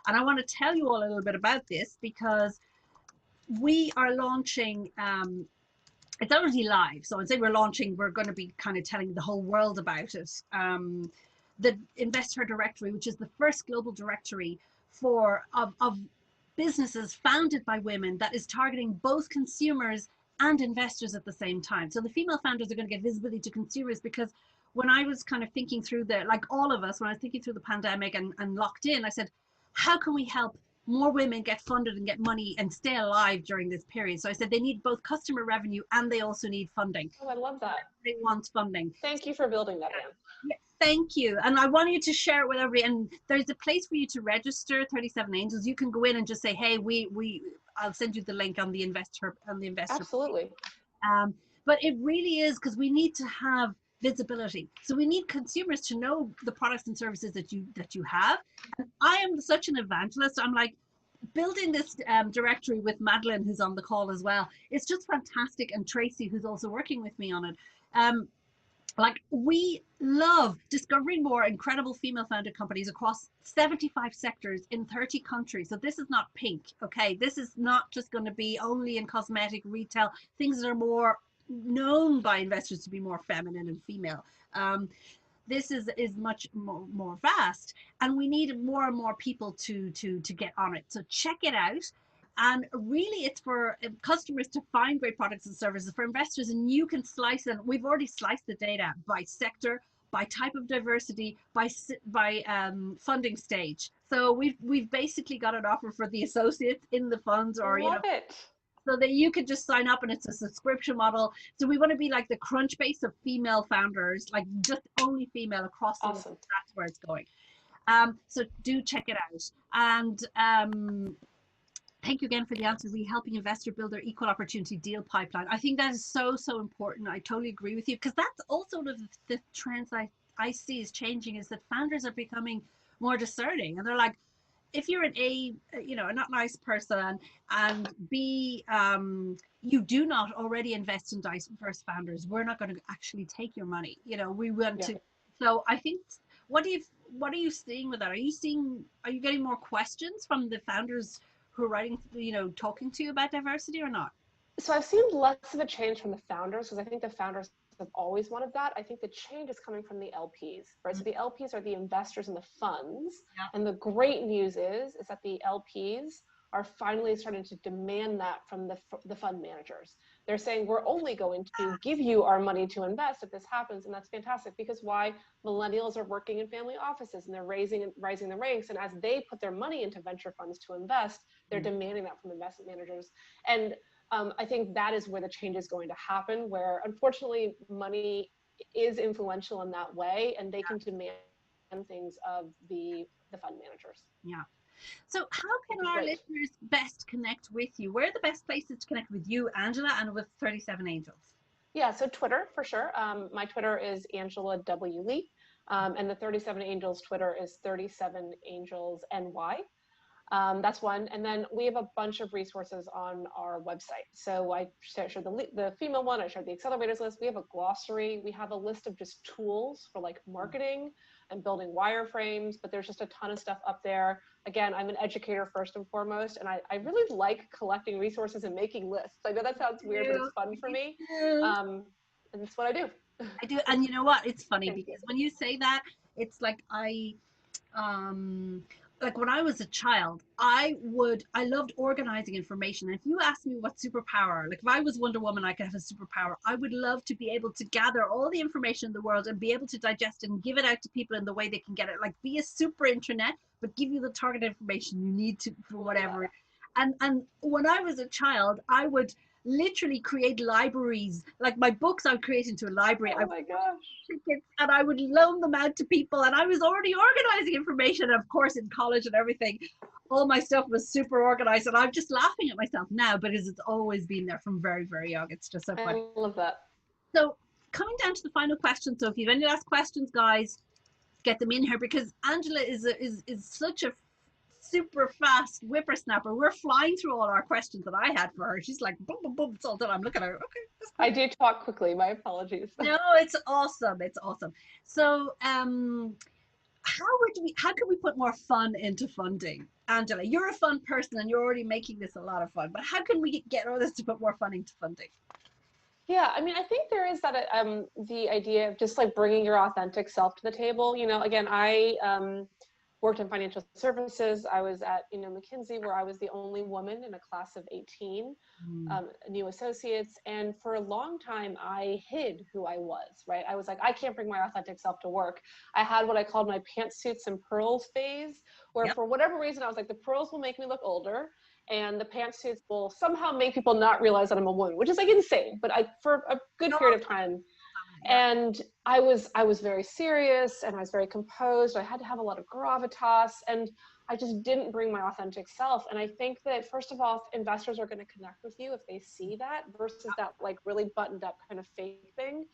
I want to tell you all a little bit about this because we are launching, it's already live. So I'd say we're going to be kind of telling the whole world about it. The InvestHer directory, which is the first global directory of businesses founded by women that is targeting both consumers and investors at the same time. So the female founders are going to get visibility to consumers because when I was kind of thinking through like all of us, when I was thinking through the pandemic and locked in, I said, how can we help more women get funded and get money and stay alive during this period? So I said they need both customer revenue and they also need funding. Oh, I love that. They want funding. Thank you for building that, Anne. Yeah, thank you. And I want you to share it with everybody. And there's a place for you to register, 37 Angels. You can go in and just say, hey, I'll send you the link on the InvestHer. Absolutely. But it really is because we need to have visibility. So we need consumers to know the products and services that you have. And I am such an evangelist. I'm like building this directory with Madeline, who's on the call as well. It's just fantastic. And Tracy, who's also working with me on it. Like we love discovering more incredible female founded companies across 75 sectors in 30 countries. So this is not pink, okay? This is not just going to be only in cosmetic retail, things that are more known by investors to be more feminine and female. This is much more vast, and we need more and more people to get on it. So check it out. And really, it's for customers to find great products and services, for investors, and you can slice it. We've already sliced the data by sector, by type of diversity, by funding stage. So we've basically got an offer for the associates in the funds, or Love it. so that you could just sign up and it's a subscription model. So we want to be like the Crunchbase of female founders, like just only female across the world. Awesome. That's where it's going. So do check it out. And thank you again for the answers. We helping investor build their equal opportunity deal pipeline. I think that is so, so important. I totally agree with you, because that's also the trends I see is changing, is that founders are becoming more discerning, and they're like, if you're an A, a not nice person, and B, you do not already invest in diverse founders, we're not going to actually take your money. We want to. So I think, what are you seeing with that? Are you getting more questions from the founders who are writing, talking to you about diversity, or not? So I've seen less of a change from the founders, because I think the founders have always wanted that. I think the change is coming from the LPs, right? So the LPs are the investors in the funds. Yeah. And the great news is that the LPs are finally starting to demand that from the fund managers. They're saying, we're only going to give you our money to invest if this happens. And that's fantastic, because why? Millennials are working in family offices, and they're rising the ranks. And as they put their money into venture funds to invest, they're demanding that from investment managers. And I think that is where the change is going to happen, where unfortunately money is influential in that way, and they can demand things of the fund managers. Yeah. So how can our listeners best connect with you? Where are the best places to connect with you, Angela, and with 37 Angels? Yeah, so Twitter for sure. My Twitter is Angela W. Lee, and the 37 Angels Twitter is 37 Angels NY. That's one. And then we have a bunch of resources on our website. So I showed the female one, I showed the accelerators list. We have a glossary. We have a list of just tools for like marketing and building wireframes, but there's just a ton of stuff up there. Again, I'm an educator first and foremost, and I really like collecting resources and making lists. I know that sounds weird, but it's fun for me. And that's what I do. I do. And you know what? It's funny because when you say that, it's like like when I was a child, I loved organizing information. And if you asked me what superpower, like if I was Wonder Woman, I could have a superpower. I would love to be able to gather all the information in the world and be able to digest it and give it out to people in the way they can get it. Like be a super intranet, but give you the target information you need to for whatever. And when I was a child, I would literally create libraries. Like my books I would create into a library. Oh my gosh. And I would loan them out to people, and I was already organizing information. Of course, in college and everything, all my stuff was super organized, and I'm just laughing at myself now because it's always been there from very, very young. It's just so funny. I love that. So coming down to the final question. So if you have any last questions, guys, get them in here, because Angela is such a super fast whippersnapper. We're flying through all our questions that I had for her. She's like, boom, boom, boom. It's all done. I'm looking at her. Okay. I do talk quickly. My apologies. No, it's awesome. It's awesome. So, how can we put more fun into funding? Angela, you're a fun person and you're already making this a lot of fun, but how can we get others to put more fun into funding? Yeah, I mean, I think there is that the idea of just like bringing your authentic self to the table. Again, I worked in financial services. I was at McKinsey, where I was the only woman in a class of 18 new associates. And for a long time, I hid who I was, right? I was like, I can't bring my authentic self to work. I had what I called my pantsuits and pearls phase, where for whatever reason, I was like, the pearls will make me look older, and the pantsuits will somehow make people not realize that I'm a woman, which is like insane. But for a good period of time, and I was very serious, and I was very composed. I had to have a lot of gravitas, and I just didn't bring my authentic self. And I think that, first of all, investors are going to connect with you if they see that versus that like really buttoned up kind of fake thing.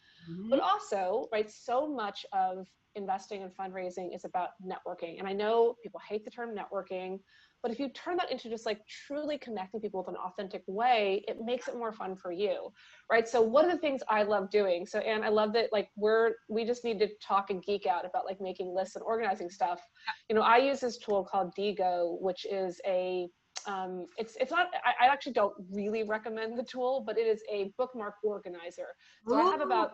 But also, right, so much of investing and fundraising is about networking. And I know people hate the term networking, but if you turn that into just like truly connecting people with an authentic way, it makes it more fun for you, right? So one of the things I love doing, so, and I love that like we just need to talk and geek out about like making lists and organizing stuff. I use this tool called Digo, which is it's not, I actually don't really recommend the tool, but it is a bookmark organizer. So I have about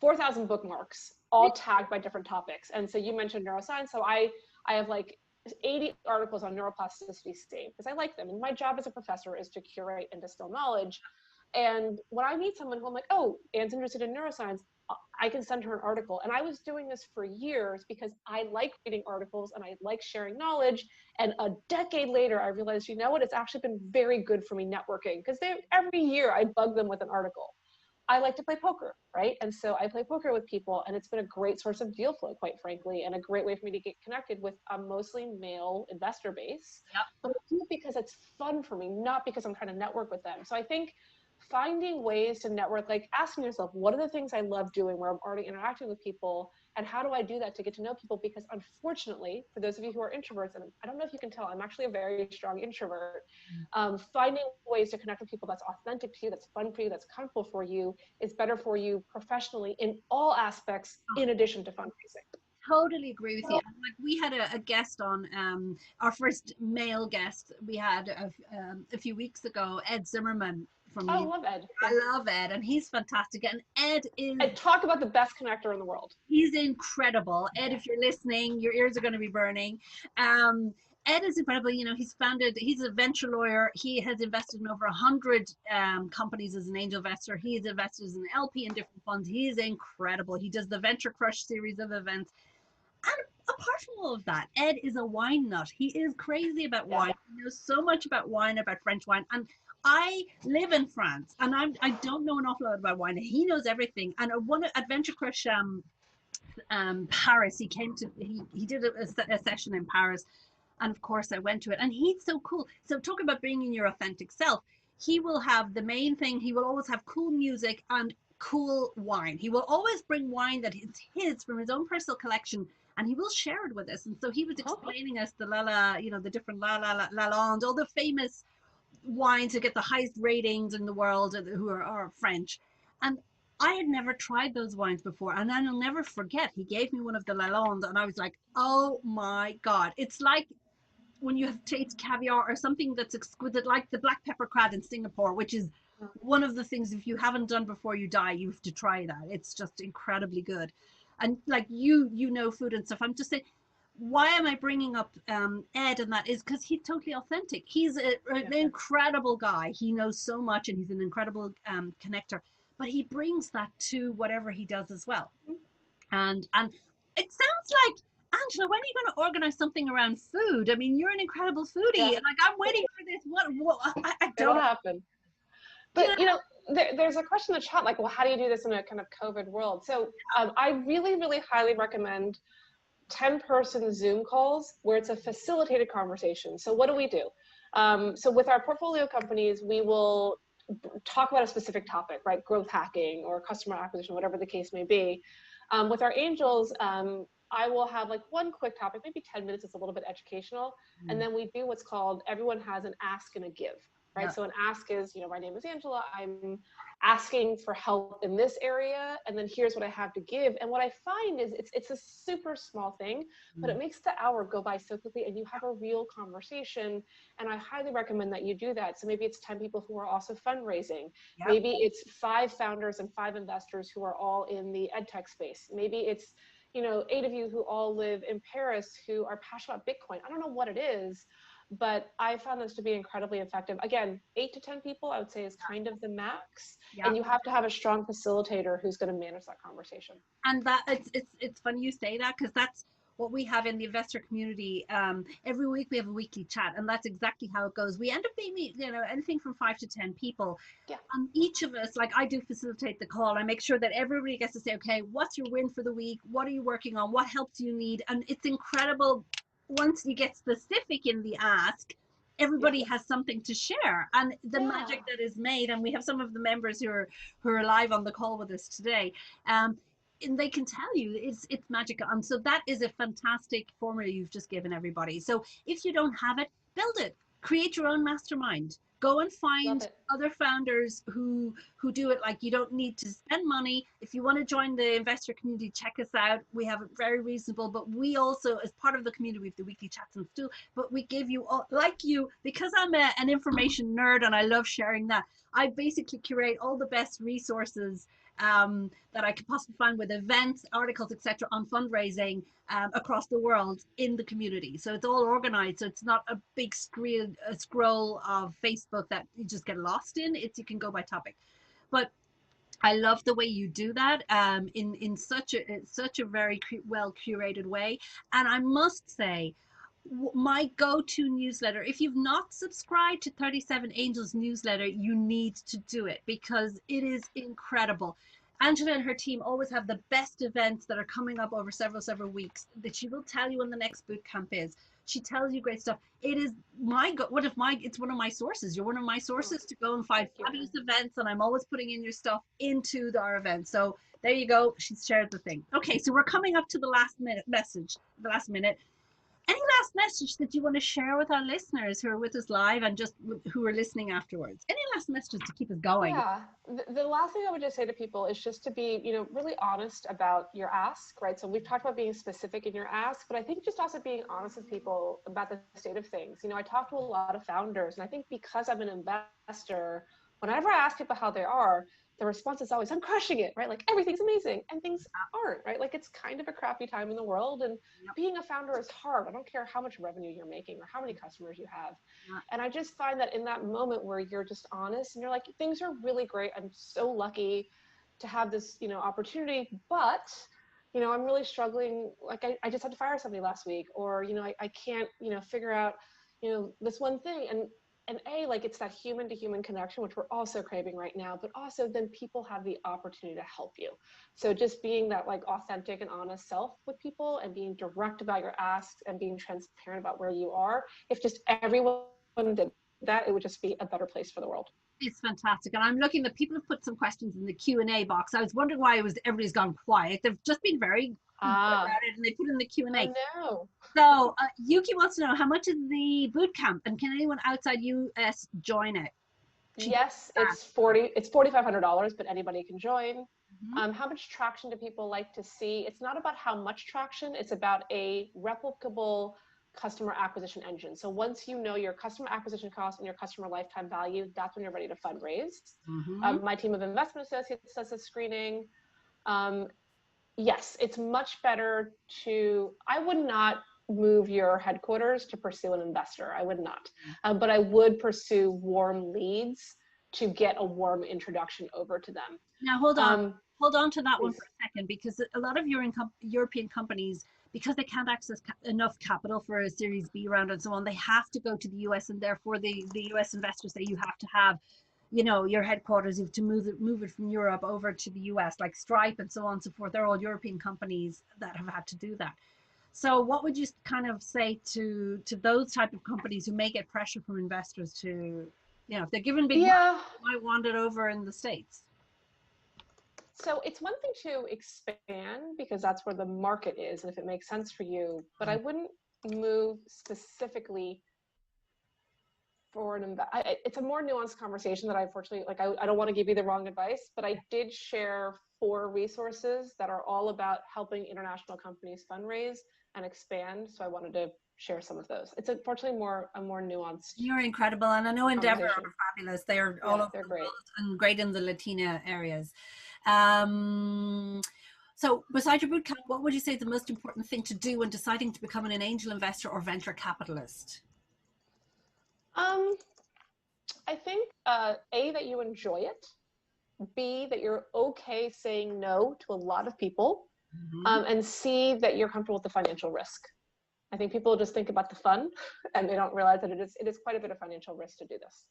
4,000 bookmarks, all tagged by different topics. And so you mentioned neuroscience. So I have like 80 articles on neuroplasticity saved because I like them. And my job as a professor is to curate and distill knowledge. And when I meet someone who I'm like, oh, Anne's interested in neuroscience, I can send her an article. And I was doing this for years because I like reading articles and I like sharing knowledge. And a decade later, I realized, you know what, it's actually been very good for me networking because every year I bug them with an article. I like to play poker, right? And so I play poker with people, and it's been a great source of deal flow, quite frankly, and a great way for me to get connected with a mostly male investor base. Yep. But I do it because it's fun for me, not because I'm trying to network with them. So I think finding ways to network, like asking yourself, what are the things I love doing where I'm already interacting with people, and how do I do that to get to know people? Because unfortunately, for those of you who are introverts, and I don't know if you can tell, I'm actually a very strong introvert, finding ways to connect with people that's authentic to you, that's fun for you, that's comfortable for you, is better for you professionally in all aspects, in addition to fundraising. Totally agree with you. Like we had a guest on, our first male guest we had a few weeks ago, Ed Zimmerman from I love Ed. I love Ed, and he's fantastic. And Ed is, and talk about the best connector in the world. He's incredible. Ed, if you're listening, your ears are going to be burning. Ed is incredible. You know, he's a venture lawyer. He has invested in over 100 companies as an angel investor. He's invested as an LP in different funds. He's incredible. He does the Venture Crush series of events. And apart from all of that, Ed is a wine nut. He is crazy about wine. He knows so much about wine, about French wine. And I live in France, and I don't know an awful lot about wine. He knows everything. And one at Venture Crush Paris, he did a session in Paris, and of course I went to it. And he's so cool. So talk about bringing your authentic self. He will have the main thing. He will always have cool music and cool wine. He will always bring wine that is his from his own personal collection, and he will share it with us. And so he was explaining us the the different Lalande, all the famous wines to get the highest ratings in the world, who are French. And I had never tried those wines before, and I'll never forget, he gave me one of the Lalande, and I was like, oh my God. It's like when you have taste caviar or something that's exquisite, like the black pepper crab in Singapore, which is one of the things, if you haven't done before you die, you have to try that. It's just incredibly good. And like you know food and stuff. I'm just saying, why am I bringing up Ed? And that is because he's totally authentic. He's an incredible guy. He knows so much, and he's an incredible connector. But he brings that to whatever he does as well. And it sounds like, Angela, when are you going to organize something around food? I mean, you're an incredible foodie. Yeah. Like, I'm waiting for this. What I don't. It'll happen. But, there's a question in the chat, like, well, how do you do this in a kind of COVID world? So I really, really highly recommend 10-person Zoom calls where it's a facilitated conversation. So what do? So with our portfolio companies, we will talk about a specific topic, right? Growth hacking or customer acquisition, whatever the case may be. With our angels, I will have like one quick topic, maybe 10 minutes. It's a little bit educational. And then we do what's called, everyone has an ask and a give. Right. Yeah. So an ask is, my name is Angela. I'm asking for help in this area. And then here's what I have to give. And what I find is it's a super small thing, but it makes the hour go by so quickly, and you have a real conversation. And I highly recommend that you do that. So maybe it's 10 people who are also fundraising. Yep. Maybe it's 5 founders and 5 investors who are all in the edtech space. Maybe it's, 8 of you who all live in Paris who are passionate about Bitcoin. I don't know what it is, but I found this to be incredibly effective. Again, 8 to 10 people, I would say, is kind of the max. Yeah. And you have to have a strong facilitator who's going to manage that conversation. And that it's funny you say that, because that's what we have in the investor community. Every week we have a weekly chat, and that's exactly how it goes. We end up being, anything from 5 to 10 people. Yeah. And each of us, like I do facilitate the call. I make sure that everybody gets to say, okay, what's your win for the week? What are you working on? What help do you need? And it's incredible. Once you get specific in the ask, everybody has something to share, and the magic that is made. And we have some of the members who are live on the call with us today, and they can tell you it's magic. And so that is a fantastic formula you've just given everybody. So if you don't have it, build it. Create your own mastermind. Go and find other founders who do it. Like, you don't need to spend money. If you want to join the investor community, check us out. We have it very reasonable, but we also, as part of the community, we have the weekly chats and stuff, but we give you all, like you, because I'm an information nerd and I love sharing that, I basically curate all the best resources that I could possibly find with events, articles, etc., on fundraising across the world in the community. So it's all organized. So it's not a big scroll of Facebook that you just get lost in. It's, you can go by topic. But I love the way you do that in such a very well curated way. And I must say, my go-to newsletter, if you've not subscribed to 37 Angels newsletter, you need to do it because it is incredible. Angela and her team always have the best events that are coming up over several weeks that she will tell you when the next boot camp is. She tells you great stuff. It is it's one of my sources. You're one of my sources to go and find fabulous events, and I'm always putting in your stuff into our events. So there you go. She's shared the thing. Okay, so we're coming up to the last minute. Any last message that you want to share with our listeners who are with us live and just who are listening afterwards? Any last messages to keep us going? Yeah, the last thing I would just say to people is just to be, really honest about your ask, right? So we've talked about being specific in your ask, but I think just also being honest with people about the state of things. I talk to a lot of founders, and I think because I'm an investor, whenever I ask people how they are, the response is always, I'm crushing it, right? Like everything's amazing, and things aren't, right? Like it's kind of a crappy time in the world, and being a founder is hard. I don't care how much revenue you're making or how many customers you have. And I just find that in that moment where you're just honest and you're like, things are really great. I'm so lucky to have this, opportunity, but I'm really struggling. Like I just had to fire somebody last week, or, I can't, figure out, this one thing. And like it's that human to human connection, which we're also craving right now, but also then people have the opportunity to help you. So just being that like authentic and honest self with people and being direct about your asks and being transparent about where you are. If just everyone did that, it would just be a better place for the world. It's fantastic. And I'm looking that people have put some questions in the Q&A box. I was wondering why everybody's gone quiet. They've just been very good about it, and they put in the Q&A. I know. So Yuki wants to know, how much is the boot camp, and can anyone outside US join it? Yes, it's $4,500, but anybody can join. How much traction do people like to see? It's not about how much traction, it's about a replicable customer acquisition engine. So once you know your customer acquisition cost and your customer lifetime value, that's when you're ready to fundraise. My team of investment associates does the screening. Yes, it's much better I would not move your headquarters to pursue an investor. I would not. But I would pursue warm leads to get a warm introduction over to them. Now, hold on to that one for a second, because a lot of European companies, because they can't access enough capital for a Series B round and so on, they have to go to the US, and therefore the US investors say you have to have, your headquarters, you have to move it from Europe over to the US, like Stripe and so on and so forth. They're all European companies that have had to do that. So what would you kind of say to those type of companies who may get pressure from investors to, if they're given big money, might want it over in the States? So it's one thing to expand because that's where the market is, and if it makes sense for you, but I wouldn't move specifically for it's a more nuanced conversation that I unfortunately, I don't want to give you the wrong advice, but I did share 4 resources that are all about helping international companies fundraise and expand. So I wanted to share some of those. It's unfortunately a more nuanced. You're incredible. And I know Endeavor are fabulous. They are all over the world and great in the Latina areas. So besides your bootcamp, what would you say is the most important thing to do when deciding to become an angel investor or venture capitalist? I think A, that you enjoy it. B, that you're okay saying no to a lot of people. And C, that you're comfortable with the financial risk. I think people just think about the fun and they don't realize that it is quite a bit of financial risk to do this.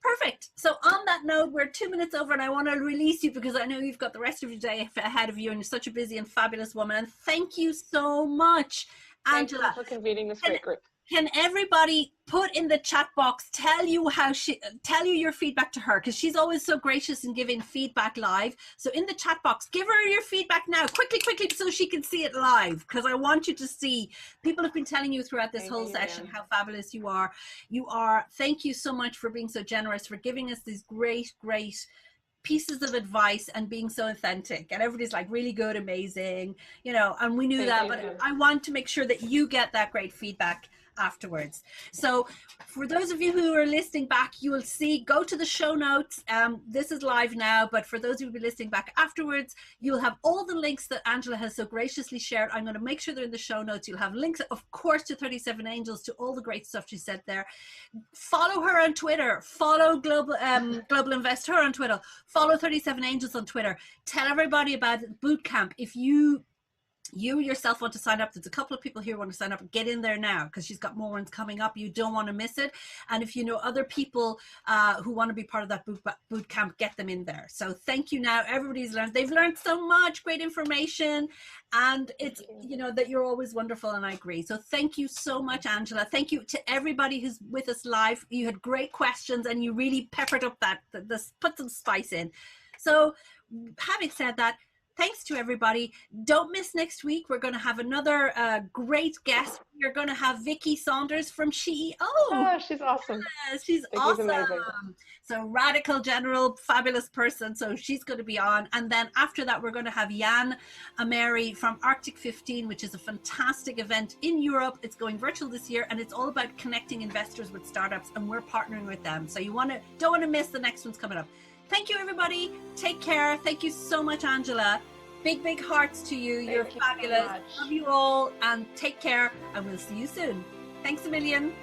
Perfect. So on that note, we're 2 minutes over, and I want to release you because I know you've got the rest of your day ahead of you, and you're such a busy and fabulous woman. And thank you so much, Angela. Thank you for convening this great group. Can everybody put in the chat box, tell you your feedback to her, because she's always so gracious in giving feedback live. So in the chat box, give her your feedback now, quickly, so she can see it live, because I want you to see. People have been telling you throughout this whole session how fabulous you are. Thank you so much for being so generous, for giving us these great pieces of advice and being so authentic, and everybody's like really good, amazing, and we knew that, but I want to make sure that you get that great feedback afterwards. So for those of you who are listening back, you will see, go to the show notes. This is live now, but for those of you who are listening back afterwards, you'll have all the links that Angela has so graciously shared. I'm going to make sure they're in the show notes. You'll have links, of course, to 37 Angels, to all the great stuff she said there. Follow her on Twitter. Follow Global InvestHer on Twitter. Follow 37 Angels on Twitter. Tell everybody about boot camp. If you yourself want to sign up, there's a couple of people here who want to sign up. Get in there now, because she's got more ones coming up. You don't want to miss it. And if you know other people who want to be part of that boot camp, get them in there. So thank you. Now everybody's learned. They've learned so much great information, and it's, you know, that you're always wonderful, and I agree. So thank you so much, Angela. Thank you to everybody who's with us live. You had great questions, and you really peppered up put some spice in. So having said that, thanks to everybody. Don't miss next week. We're going to have another great guest. We're going to have Vicky Saunders from CEO. Oh, she's awesome. Yes, she's awesome. Amazing. So radical general, fabulous person. So she's going to be on. And then after that, we're going to have Jan Ameri from Arctic 15, which is a fantastic event in Europe. It's going virtual this year, and it's all about connecting investors with startups, and we're partnering with them. So don't want to miss the next one's coming up. Thank you, everybody. Take care. Thank you so much, Angela. Big hearts to you. You're fabulous. Love you all, and take care, and we'll see you soon. Thanks a million.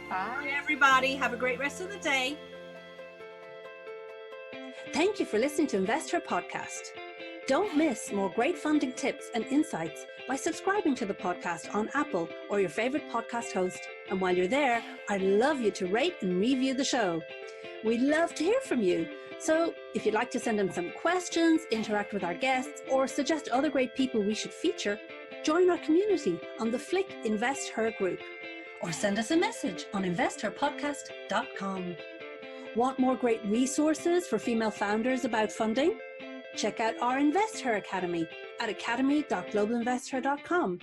Bye, everybody. Have a great rest of the day. Thank you for listening to InvestHer podcast. Don't miss more great funding tips and insights by subscribing to the podcast on Apple or your favorite podcast host. And while you're there, I'd love you to rate and review the show. We'd love to hear from you. So if you'd like to send in some questions, interact with our guests, or suggest other great people we should feature, join our community on the Flick InvestHer group, or send us a message on investherpodcast.com. Want more great resources for female founders about funding? Check out our InvestHer Academy at academy.globalinvesther.com.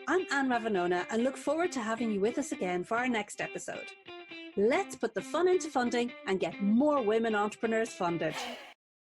I'm Anne Ravanona, and look forward to having you with us again for our next episode. Let's put the fun into funding and get more women entrepreneurs funded.